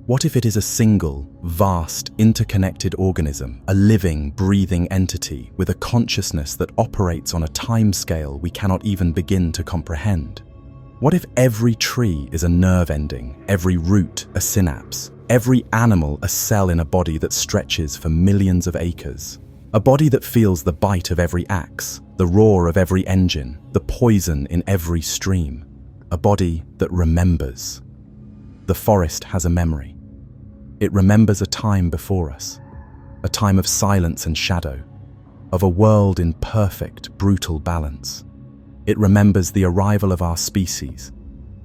What if it is a single, vast, interconnected organism, a living, breathing entity with a consciousness that operates on a timescale we cannot even begin to comprehend? What if every tree is a nerve ending, every root a synapse, every animal a cell in a body that stretches for millions of acres? A body that feels the bite of every axe, the roar of every engine, the poison in every stream. A body that remembers. The forest has a memory. It remembers a time before us, a time of silence and shadow, of a world in perfect, brutal balance. It remembers the arrival of our species,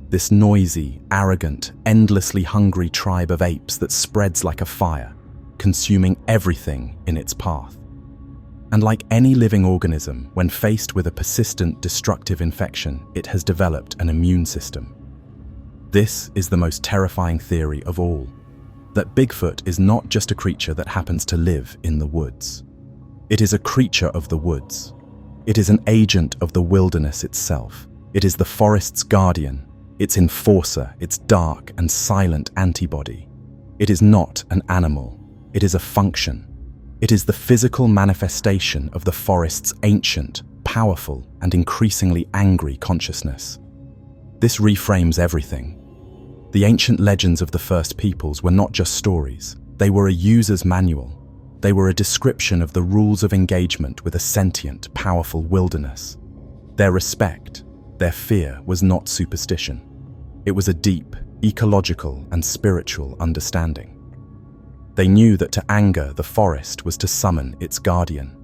this noisy, arrogant, endlessly hungry tribe of apes that spreads like a fire, consuming everything in its path. And like any living organism, when faced with a persistent, destructive infection, it has developed an immune system. This is the most terrifying theory of all, that Bigfoot is not just a creature that happens to live in the woods. It is a creature of the woods. It is an agent of the wilderness itself. It is the forest's guardian, its enforcer, its dark and silent antibody. It is not an animal. It is a function. It is the physical manifestation of the forest's ancient, powerful, and increasingly angry consciousness. This reframes everything. The ancient legends of the first peoples were not just stories. They were a user's manual. They were a description of the rules of engagement with a sentient, powerful wilderness. Their respect, their fear, was not superstition. It was a deep, ecological, and spiritual understanding. They knew that to anger the forest was to summon its guardian.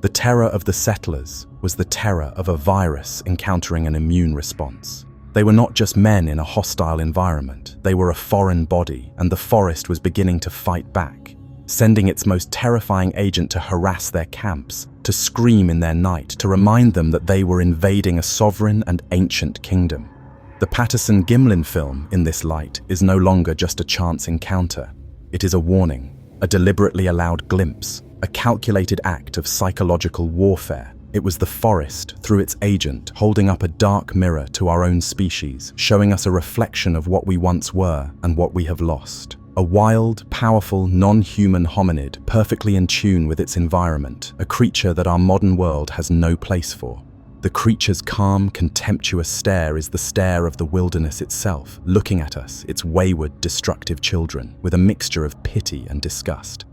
The terror of the settlers was the terror of a virus encountering an immune response. They were not just men in a hostile environment. They were a foreign body, and the forest was beginning to fight back, sending its most terrifying agent to harass their camps, to scream in their night, to remind them that they were invading a sovereign and ancient kingdom. The Patterson Gimlin film, in this light, is no longer just a chance encounter. It is a warning, a deliberately allowed glimpse, a calculated act of psychological warfare. It was the forest, through its agent, holding up a dark mirror to our own species, showing us a reflection of what we once were and what we have lost. A wild, powerful, non-human hominid, perfectly in tune with its environment, a creature that our modern world has no place for. The creature's calm, contemptuous stare is the stare of the wilderness itself, looking at us, its wayward, destructive children, with a mixture of pity and disgust.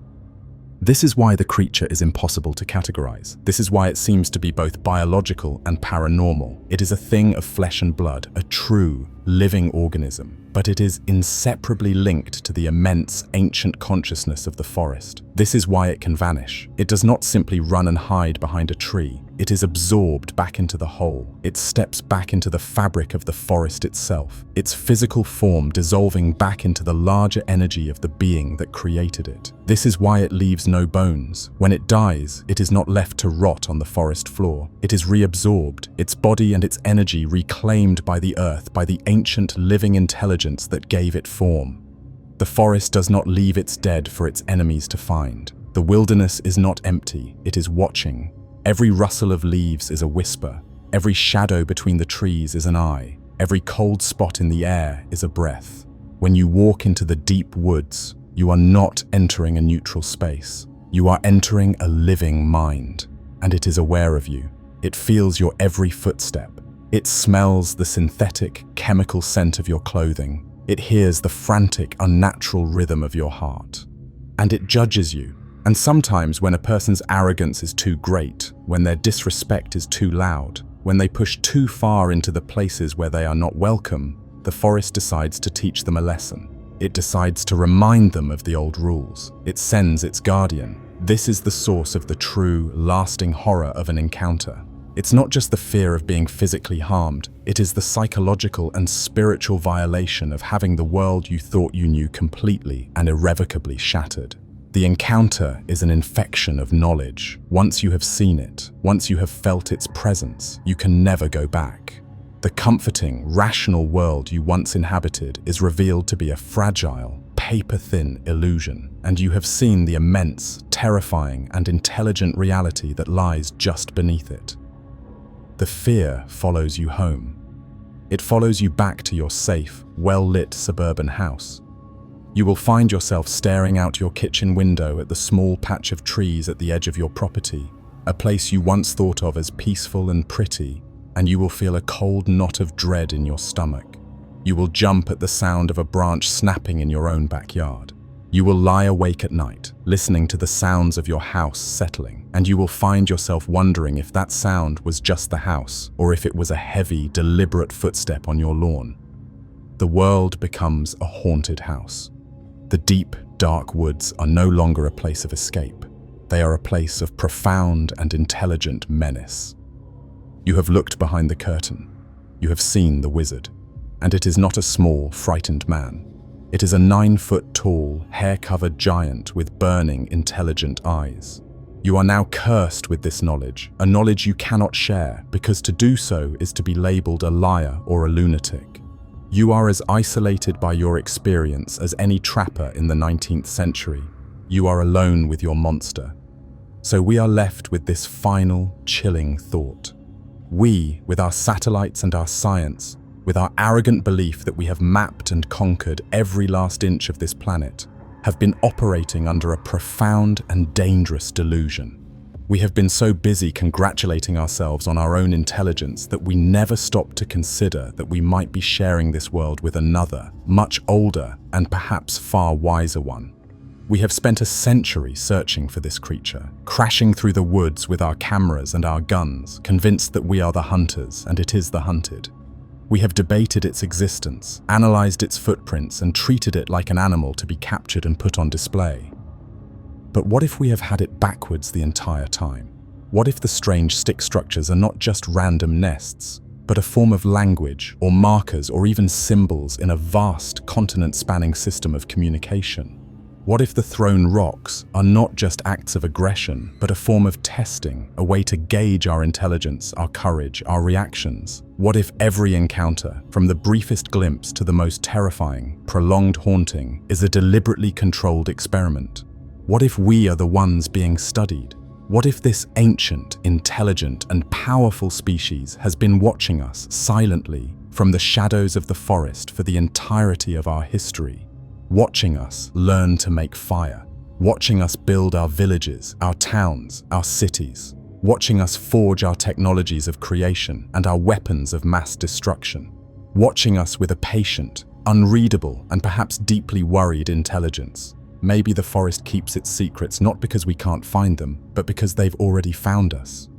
This is why the creature is impossible to categorize. This is why it seems to be both biological and paranormal. It is a thing of flesh and blood, a true, living organism, but it is inseparably linked to the immense, ancient consciousness of the forest. This is why it can vanish. It does not simply run and hide behind a tree. It is absorbed back into the whole. It steps back into the fabric of the forest itself, its physical form dissolving back into the larger energy of the being that created it. This is why it leaves no bones. When it dies, it is not left to rot on the forest floor. It is reabsorbed, its body and its energy reclaimed by the earth, by the ancient living intelligence that gave it form. The forest does not leave its dead for its enemies to find. The wilderness is not empty, it is watching. Every rustle of leaves is a whisper. Every shadow between the trees is an eye. Every cold spot in the air is a breath. When you walk into the deep woods, you are not entering a neutral space. You are entering a living mind, and it is aware of you. It feels your every footstep. It smells the synthetic, chemical scent of your clothing. It hears the frantic, unnatural rhythm of your heart. And it judges you. And sometimes when a person's arrogance is too great, when their disrespect is too loud, when they push too far into the places where they are not welcome, the forest decides to teach them a lesson. It decides to remind them of the old rules. It sends its guardian. This is the source of the true, lasting horror of an encounter. It's not just the fear of being physically harmed, it is the psychological and spiritual violation of having the world you thought you knew completely and irrevocably shattered. The encounter is an infection of knowledge. Once you have seen it, once you have felt its presence, you can never go back. The comforting, rational world you once inhabited is revealed to be a fragile, paper-thin illusion, and you have seen the immense, terrifying, and intelligent reality that lies just beneath it. The fear follows you home. It follows you back to your safe, well-lit suburban house. You will find yourself staring out your kitchen window at the small patch of trees at the edge of your property, a place you once thought of as peaceful and pretty, and you will feel a cold knot of dread in your stomach. You will jump at the sound of a branch snapping in your own backyard. You will lie awake at night, listening to the sounds of your house settling, and you will find yourself wondering if that sound was just the house, or if it was a heavy, deliberate footstep on your lawn. The world becomes a haunted house. The deep, dark woods are no longer a place of escape. They are a place of profound and intelligent menace. You have looked behind the curtain. You have seen the wizard. And it is not a small, frightened man. It is a 9-foot-tall, hair-covered giant with burning, intelligent eyes. You are now cursed with this knowledge, a knowledge you cannot share, because to do so is to be labeled a liar or a lunatic. You are as isolated by your experience as any trapper in the 19th century. You are alone with your monster. So we are left with this final, chilling thought. We, with our satellites and our science, with our arrogant belief that we have mapped and conquered every last inch of this planet, have been operating under a profound and dangerous delusion. We have been so busy congratulating ourselves on our own intelligence that we never stop to consider that we might be sharing this world with another, much older and perhaps far wiser one. We have spent a century searching for this creature, crashing through the woods with our cameras and our guns, convinced that we are the hunters and it is the hunted. We have debated its existence, analyzed its footprints, and treated it like an animal to be captured and put on display. But what if we have had it backwards the entire time? What if the strange stick structures are not just random nests, but a form of language, or markers, or even symbols in a vast, continent-spanning system of communication? What if the thrown rocks are not just acts of aggression, but a form of testing, a way to gauge our intelligence, our courage, our reactions? What if every encounter, from the briefest glimpse to the most terrifying, prolonged haunting, is a deliberately controlled experiment? What if we are the ones being studied? What if this ancient, intelligent, and powerful species has been watching us silently from the shadows of the forest for the entirety of our history? Watching us learn to make fire, watching us build our villages, our towns, our cities, watching us forge our technologies of creation and our weapons of mass destruction, watching us with a patient, unreadable, and perhaps deeply worried intelligence. Maybe the forest keeps its secrets not because we can't find them, but because they've already found us.